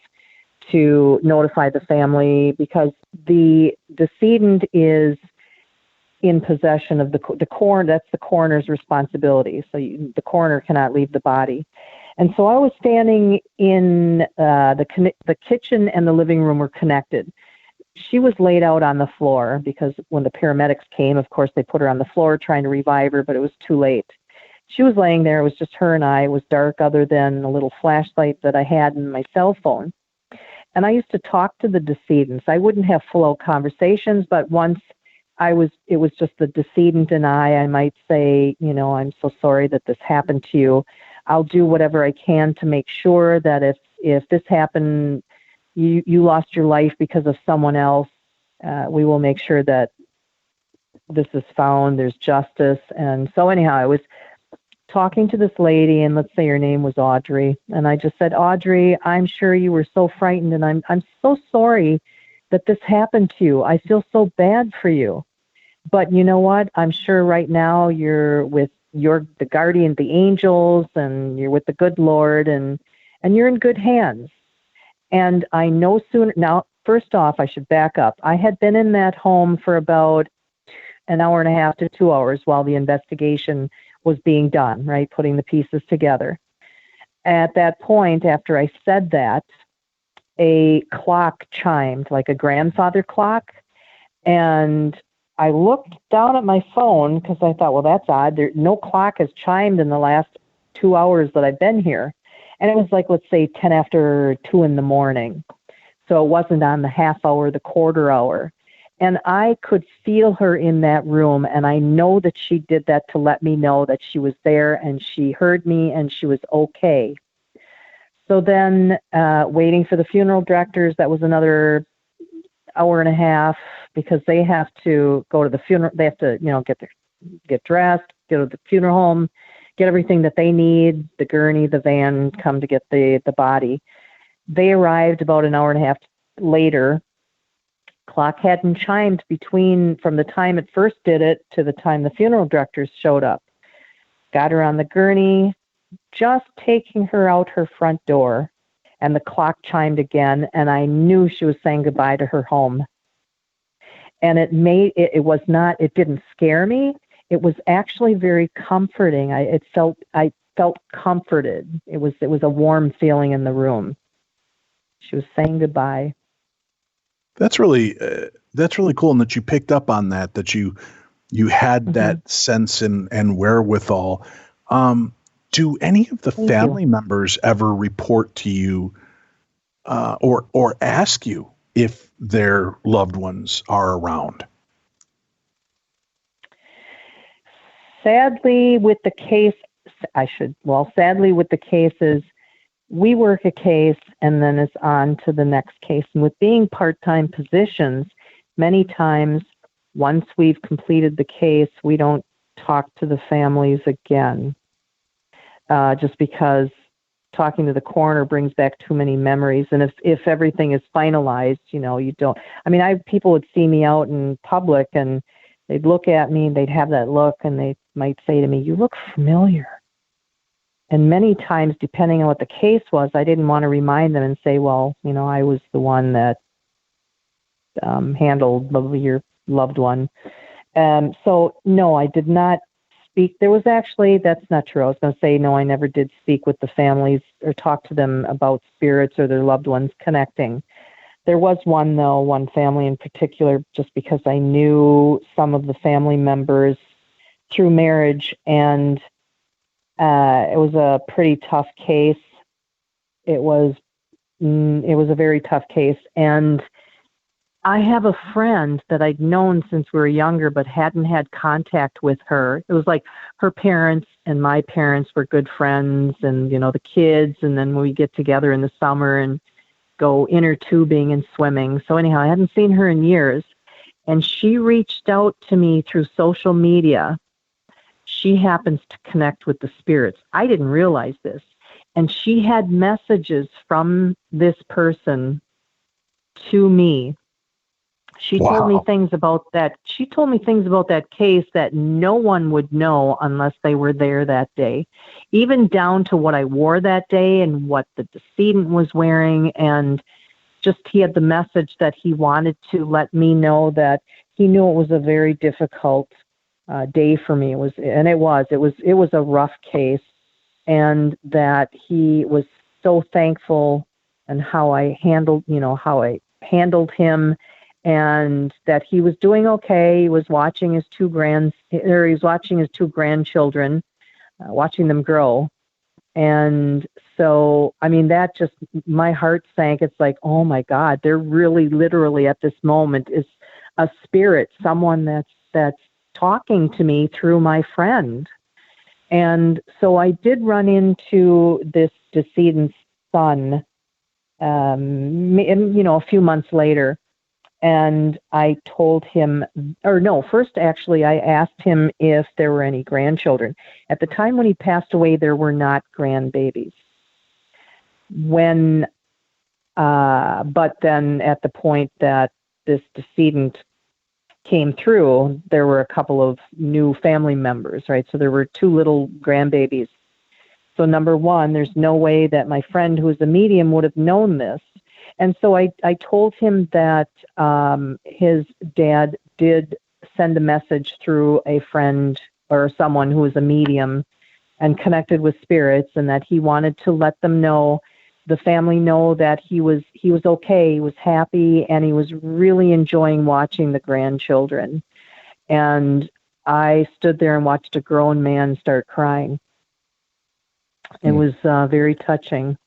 to notify the family because the decedent is in possession of the coroner. That's the coroner's responsibility. So the coroner cannot leave the body. And so I was standing in the kitchen, and the living room were connected. She was laid out on the floor because when the paramedics came, of course, they put her on the floor trying to revive her, but it was too late. She was laying there. It was just her and I. It was dark other than a little flashlight that I had in my cell phone. And I used to talk to the decedents. I wouldn't have full-out conversations, but once it was just the decedent and I might say, I'm so sorry that this happened to you. I'll do whatever I can to make sure that if this happened, you lost your life because of someone else, we will make sure that this is found, there's justice. And so anyhow, I was talking to this lady, and let's say her name was Audrey, and I just said, Audrey, I'm sure you were so frightened, and I'm so sorry that this happened to you. I feel so bad for you. But you know what? I'm sure right now you're with the guardian, the angels, and you're with the good Lord, and you're in good hands. And I know sooner. Now, first off, I should back up. I had been in that home for about an hour and a half to 2 hours while the investigation was being done, right? Putting the pieces together. At that point, after I said that, a clock chimed, like a grandfather clock. And I looked down at my phone because I thought, well, that's odd. No clock has chimed in the last 2 hours that I've been here. And it was like, let's say 10 after 2 in the morning. So it wasn't on the half hour, the quarter hour. And I could feel her in that room. And I know that she did that to let me know that she was there and she heard me and she was okay. So then waiting for the funeral directors, that was another hour and a half because they have to go to the funeral. They have to, get dressed, go to the funeral home, get everything that they need, the gurney, the van, come to get the body. They arrived about an hour and a half later. Clock hadn't chimed from the time it first did it to the time the funeral directors showed up. Got her on the gurney, just taking her out her front door, and the clock chimed again, and I knew she was saying goodbye to her home. And it didn't scare me. It was actually very comforting. I felt comforted. It was a warm feeling in the room. She was saying goodbye. That's really cool, and that you picked up on that you had that sense and wherewithal. Do any of the family members ever report to you or ask you if their loved ones are around? Sadly, with the cases, we work a case and then it's on to the next case. And with being part-time positions, many times once we've completed the case, we don't talk to the families again, just because talking to the coroner brings back too many memories. And if everything is finalized, you don't. I mean, people would see me out in public and they'd look at me and they'd have that look and they might say to me, "You look familiar." And many times, depending on what the case was, I didn't want to remind them and say, well, I was the one that handled your loved one. So, no, I did not speak. That's not true. I was going to say, no, I never did speak with the families or talk to them about spirits or their loved ones connecting. There was one family in particular, just because I knew some of the family members through marriage, and it was a pretty tough case. It was a very tough case, and I have a friend that I'd known since we were younger, but hadn't had contact with her. It was like her parents and my parents were good friends, and, the kids, and then we get together in the summer and go inner tubing and swimming. So anyhow, I hadn't seen her in years, and she reached out to me through social media. She happens to connect with the spirits. I didn't realize this. And she had messages from this person to me. She told me things about that. She told me things about that case that no one would know unless they were there that day, even down to what I wore that day and what the decedent was wearing. And just, he had the message that he wanted to let me know that he knew it was a very difficult day for me. It was a rough case, and that he was so thankful and how I handled him. And that he was doing okay. He was watching his two grandchildren, watching them grow. And so, that just, my heart sank. It's like, oh my God, there really literally at this moment is a spirit, someone that's talking to me through my friend. And so I did run into this decedent's son, a few months later. And I told him, first actually I asked him if there were any grandchildren. At the time when he passed away, there were not grandbabies. But then at the point that this decedent came through, there were a couple of new family members, right? So there were 2 little grandbabies. So number one, there's no way that my friend who was a medium would have known this. And so I told him that his dad did send a message through a friend or someone who was a medium and connected with spirits, and that he wanted to let them know, the family know, that he was okay, he was happy, and he was really enjoying watching the grandchildren. And I stood there and watched a grown man start crying. It was very touching.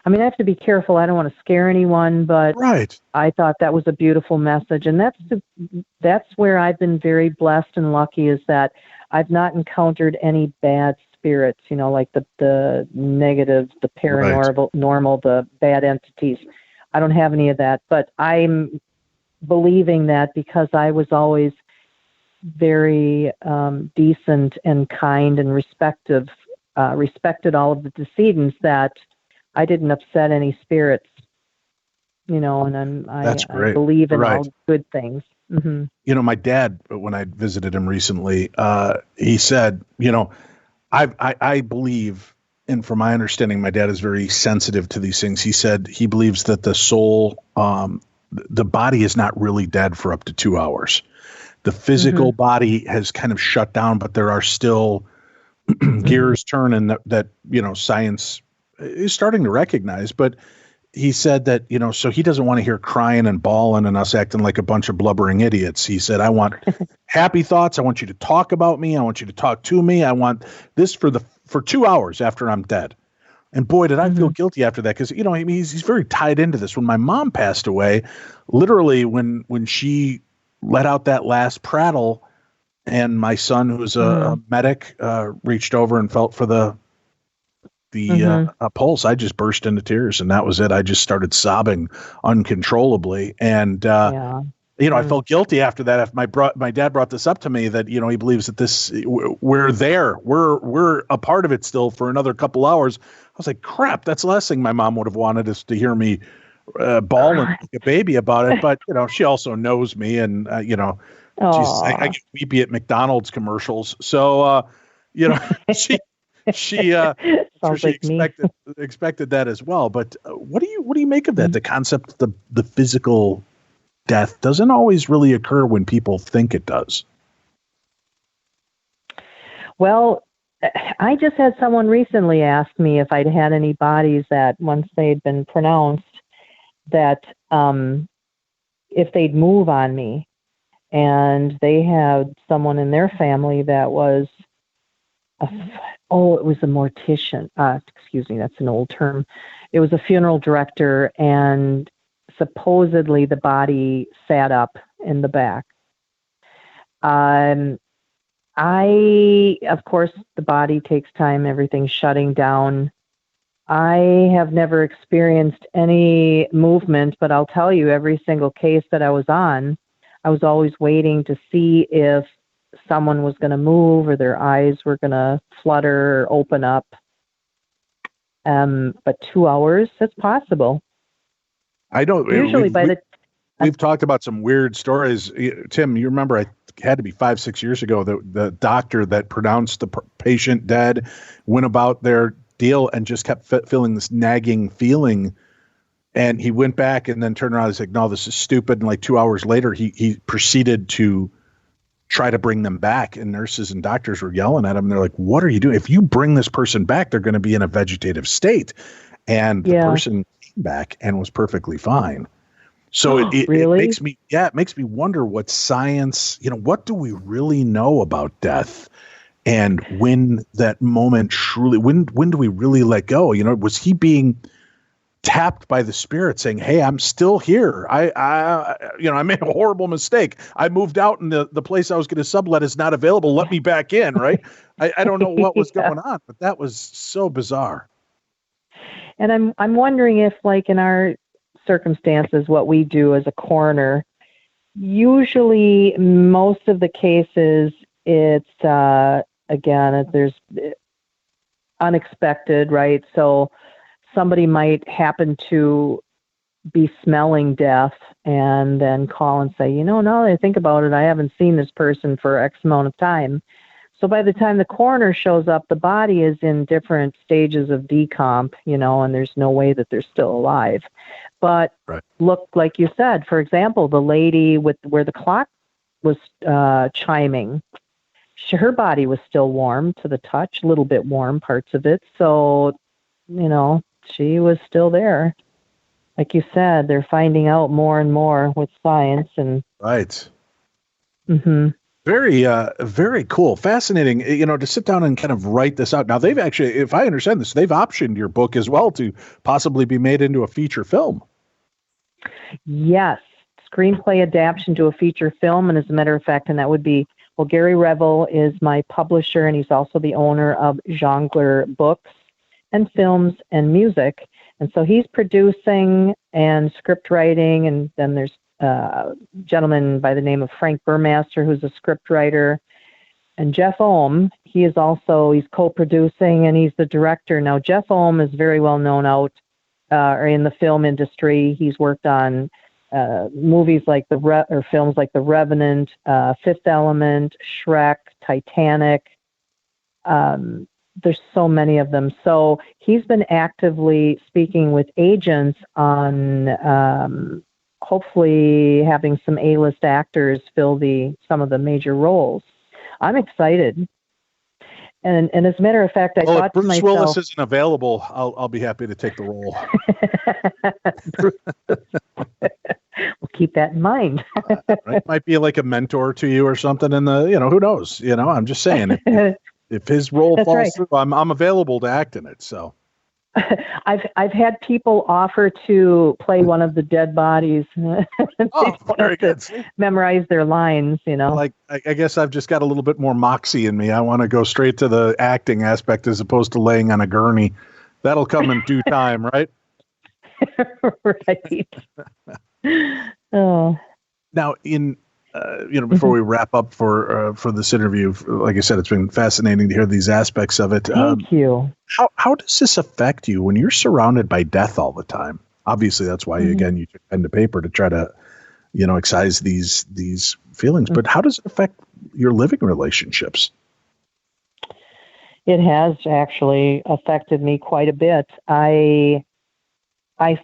I have to be careful. I don't want to scare anyone, but right. I thought that was a beautiful message. And that's where I've been very blessed and lucky, is that I've not encountered any bad spirits, like the negative, the paranormal, normal, the bad entities. I don't have any of that, but I'm believing that because I was always very decent and kind and respected all of the decedents, that I didn't upset any spirits, and I believe in all good things. Mm-hmm. My dad, when I visited him recently, he said, I believe, and from my understanding, my dad is very sensitive to these things. He said he believes that the soul, the body is not really dead for up to 2 hours. The physical body has kind of shut down, but there are still gears turning that science is starting to recognize. But he said that, so he doesn't want to hear crying and bawling and us acting like a bunch of blubbering idiots. He said, I want happy thoughts. I want you to talk about me. I want you to talk to me. I want this for 2 hours after I'm dead. And boy, did I feel guilty after that. Cause he's very tied into this. When my mom passed away, literally when she let out that last prattle, and my son, who's a medic, reached over and felt for the pulse, I just burst into tears, and that was it. I just started sobbing uncontrollably, and I felt guilty after that. After my dad brought this up to me, that he believes that we're a part of it still for another couple hours. I was like, crap, that's the last thing my mom would have wanted, is to hear me bawling like a baby about it. But she also knows me, and I get weepy at McDonald's commercials, so she. She expected that as well. But what do you make of that? The concept of the physical death doesn't always really occur when people think it does. Well, I just had someone recently ask me if I'd had any bodies that, once they'd been pronounced, that if they'd move on me. And they had someone in their family that was, it was a mortician. Excuse me, that's an old term. It was a funeral director, and supposedly the body sat up in the back. Of course, the body takes time, everything's shutting down. I have never experienced any movement, but I'll tell you, every single case that I was on, I was always waiting to see if someone was going to move or their eyes were going to flutter or open up. But 2 hours, that's possible. I don't. Usually we've talked about some weird stories. Tim, you remember, it had to be 5-6 years ago, the doctor that pronounced the patient dead went about their deal and just kept feeling this nagging feeling. And he went back and then turned around and said, no, this is stupid. And like 2 hours later, he proceeded to try to bring them back. And nurses and doctors were yelling at him. They're like, what are you doing? If you bring this person back, they're going to be in a vegetative state. And the person came back and was perfectly fine. So really? it makes me wonder what science, what do we really know about death? And when that moment truly, when do we really let go? Was he being tapped by the spirit saying, hey, I'm still here. I made a horrible mistake. I moved out and the place I was going to sublet is not available. Let me back in. Right. I don't know what was going on, but that was so bizarre. And I'm wondering if, like, in our circumstances, what we do as a coroner, usually most of the cases, it's, again, there's unexpected, right? So somebody might happen to be smelling death and then call and say, now that I think about it, I haven't seen this person for X amount of time. So by the time the coroner shows up, the body is in different stages of decomp, and there's no way that they're still alive. But Look, like you said, for example, the lady where the clock was chiming, her body was still warm to the touch, a little bit warm, parts of it. So, she was still there. Like you said, they're finding out more and more with science. And right. Mm-hmm. Very, very cool. Fascinating, to sit down and kind of write this out. Now, they've actually, if I understand this, they've optioned your book as well to possibly be made into a feature film. Yes. Screenplay adaptation to a feature film. And as a matter of fact, and that would be, Gary Revel is my publisher, and he's also the owner of Jongleur Books and Films and Music. And so he's producing and script writing, and then there's a gentleman by the name of Frank Burmaster, who's a script writer, and Jeff Ohm. He's co-producing, and he's the director. Now, Jeff Ohm is very well known out or in the film industry. He's worked on movies like films like The Revenant, Fifth Element, Shrek, Titanic. There's so many of them. So he's been actively speaking with agents on hopefully having some A-list actors fill some of the major roles. I'm excited. And as a matter of fact, I thought if Bruce to myself, Willis isn't available, I'll be happy to take the role. We'll keep that in mind. Right? Might be like a mentor to you or something. And who knows? I'm just saying, if his role falls through, I'm available to act in it. So I've had people offer to play one of the dead bodies. Very good. Memorize their lines, Like, I guess I've just got a little bit more moxie in me. I want to go straight to the acting aspect as opposed to laying on a gurney. That'll come in due time, right? Right. Oh. Now, before we wrap up for this interview, like I said, it's been fascinating to hear these aspects of it. Thank you. How does this affect you when you're surrounded by death all the time? Obviously, that's why you took pen to paper to try to, excise these feelings. But how does it affect your living relationships? It has actually affected me quite a bit. I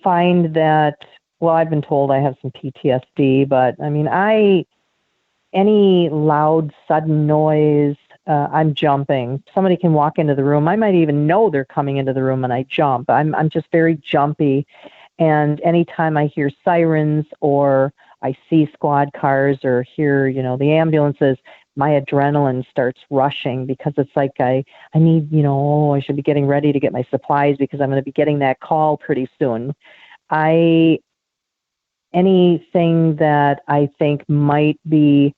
find that, I've been told I have some PTSD, but any loud, sudden noise, I'm jumping. Somebody can walk into the room. I might even know they're coming into the room and I jump. I'm just very jumpy. And anytime I hear sirens or I see squad cars or hear, the ambulances, my adrenaline starts rushing because it's like I need, I should be getting ready to get my supplies because I'm going to be getting that call pretty soon. Anything that I think might be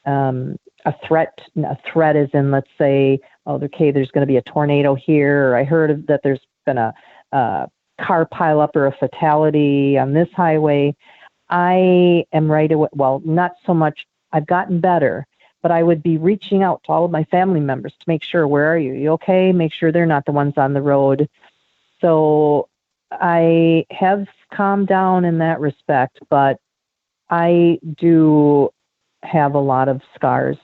a threat is in, let's say, there's going to be a tornado here, or I heard that there's been a car pileup or a fatality on this highway. I am right away. Well, not so much. I've gotten better, but I would be reaching out to all of my family members to make sure, where are you? You okay? Make sure they're not the ones on the road. So I have calmed down in that respect, but I do have a lot of scars.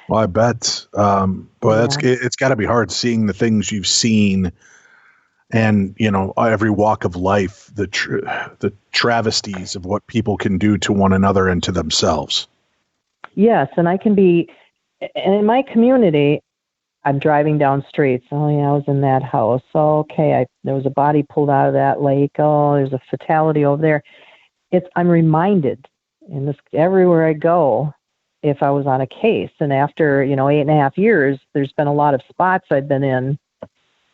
Well, I bet. It's got to be hard seeing the things you've seen, and every walk of life, the travesties of what people can do to one another and to themselves. Yes, and and in my community, I'm driving down streets. Oh yeah, I was in that house. Oh, okay, there was a body pulled out of that lake. Oh, there's a fatality over there. I'm reminded, and everywhere I go, if I was on a case, and after 8.5 years, there's been a lot of spots I've been in,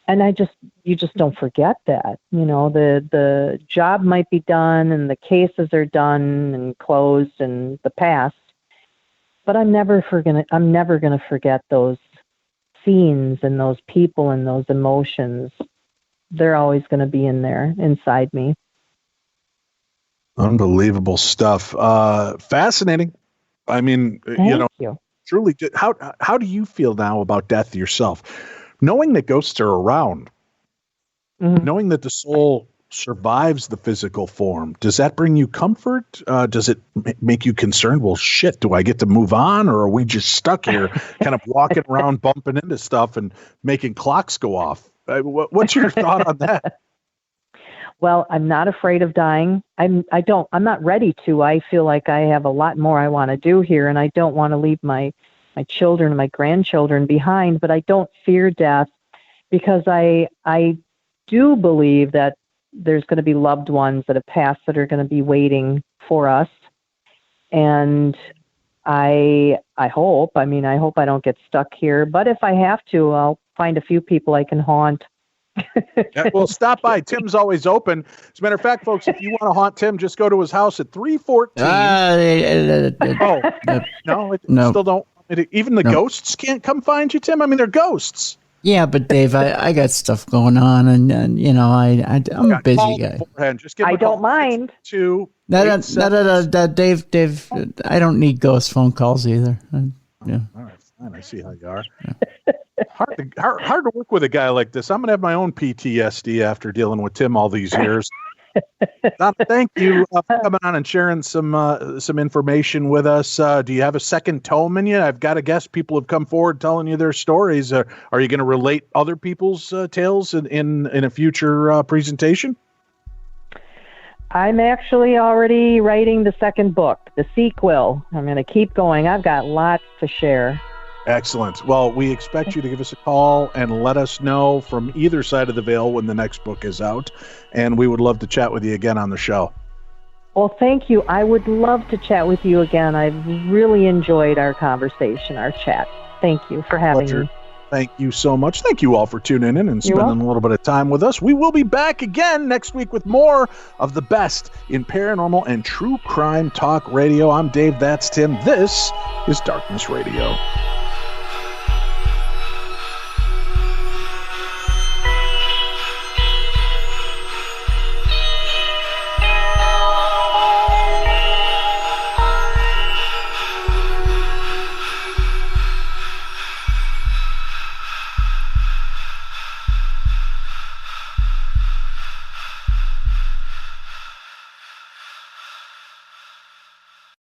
and you just don't forget that. The job might be done, and the cases are done and closed in the past, but I'm never gonna forget those scenes and those people and those emotions. They're always going to be in there inside me. Unbelievable stuff. Fascinating. I mean, Thank you. Truly. How do you feel now about death yourself? Knowing that ghosts are around, knowing that the soul survives the physical form, does that bring you comfort? Does it make you concerned? Well, shit, do I get to move on, or are we just stuck here kind of walking around, bumping into stuff and making clocks go off? What's your thought on that? Well, I'm not afraid of dying. I'm not ready to. I feel like I have a lot more I want to do here, and I don't want to leave my children and my grandchildren behind, but I don't fear death because I do believe that there's going to be loved ones that have passed that are going to be waiting for us. And I hope I don't get stuck here, but if I have to, I'll find a few people I can haunt. Yeah, well, stop by. Tim's always open. As a matter of fact, folks, if you want to haunt Tim, just go to his house at 314. No, still don't. Even the ghosts can't come find you, Tim. I mean, they're ghosts. Yeah, but Dave, I got stuff going on, and I'm a busy guy. Just give I don't mind. No, Dave, I don't need ghost phone calls either. Yeah. All right, fine. I see how you are. Yeah. Hard to work with a guy like this. I'm gonna have my own PTSD after dealing with Tim all these years. Donna, thank you for coming on and sharing some information with us. Do you have a second tome in you? I've got to guess people have come forward telling you their stories. Are you going to relate other people's tales in a future presentation? I'm actually already writing the second book, the sequel. I'm going to keep going. I've got lots to share. Excellent. Well, we expect you to give us a call and let us know from either side of the veil when the next book is out. And we would love to chat with you again on the show. Well, thank you. I would love to chat with you again. I've really enjoyed our conversation, our chat. Thank you for having me. Thank you so much. Thank you all for tuning in and spending a little bit of time with us. We will be back again next week with more of the best in paranormal and true crime talk radio. I'm Dave. That's Tim. This is Darkness Radio.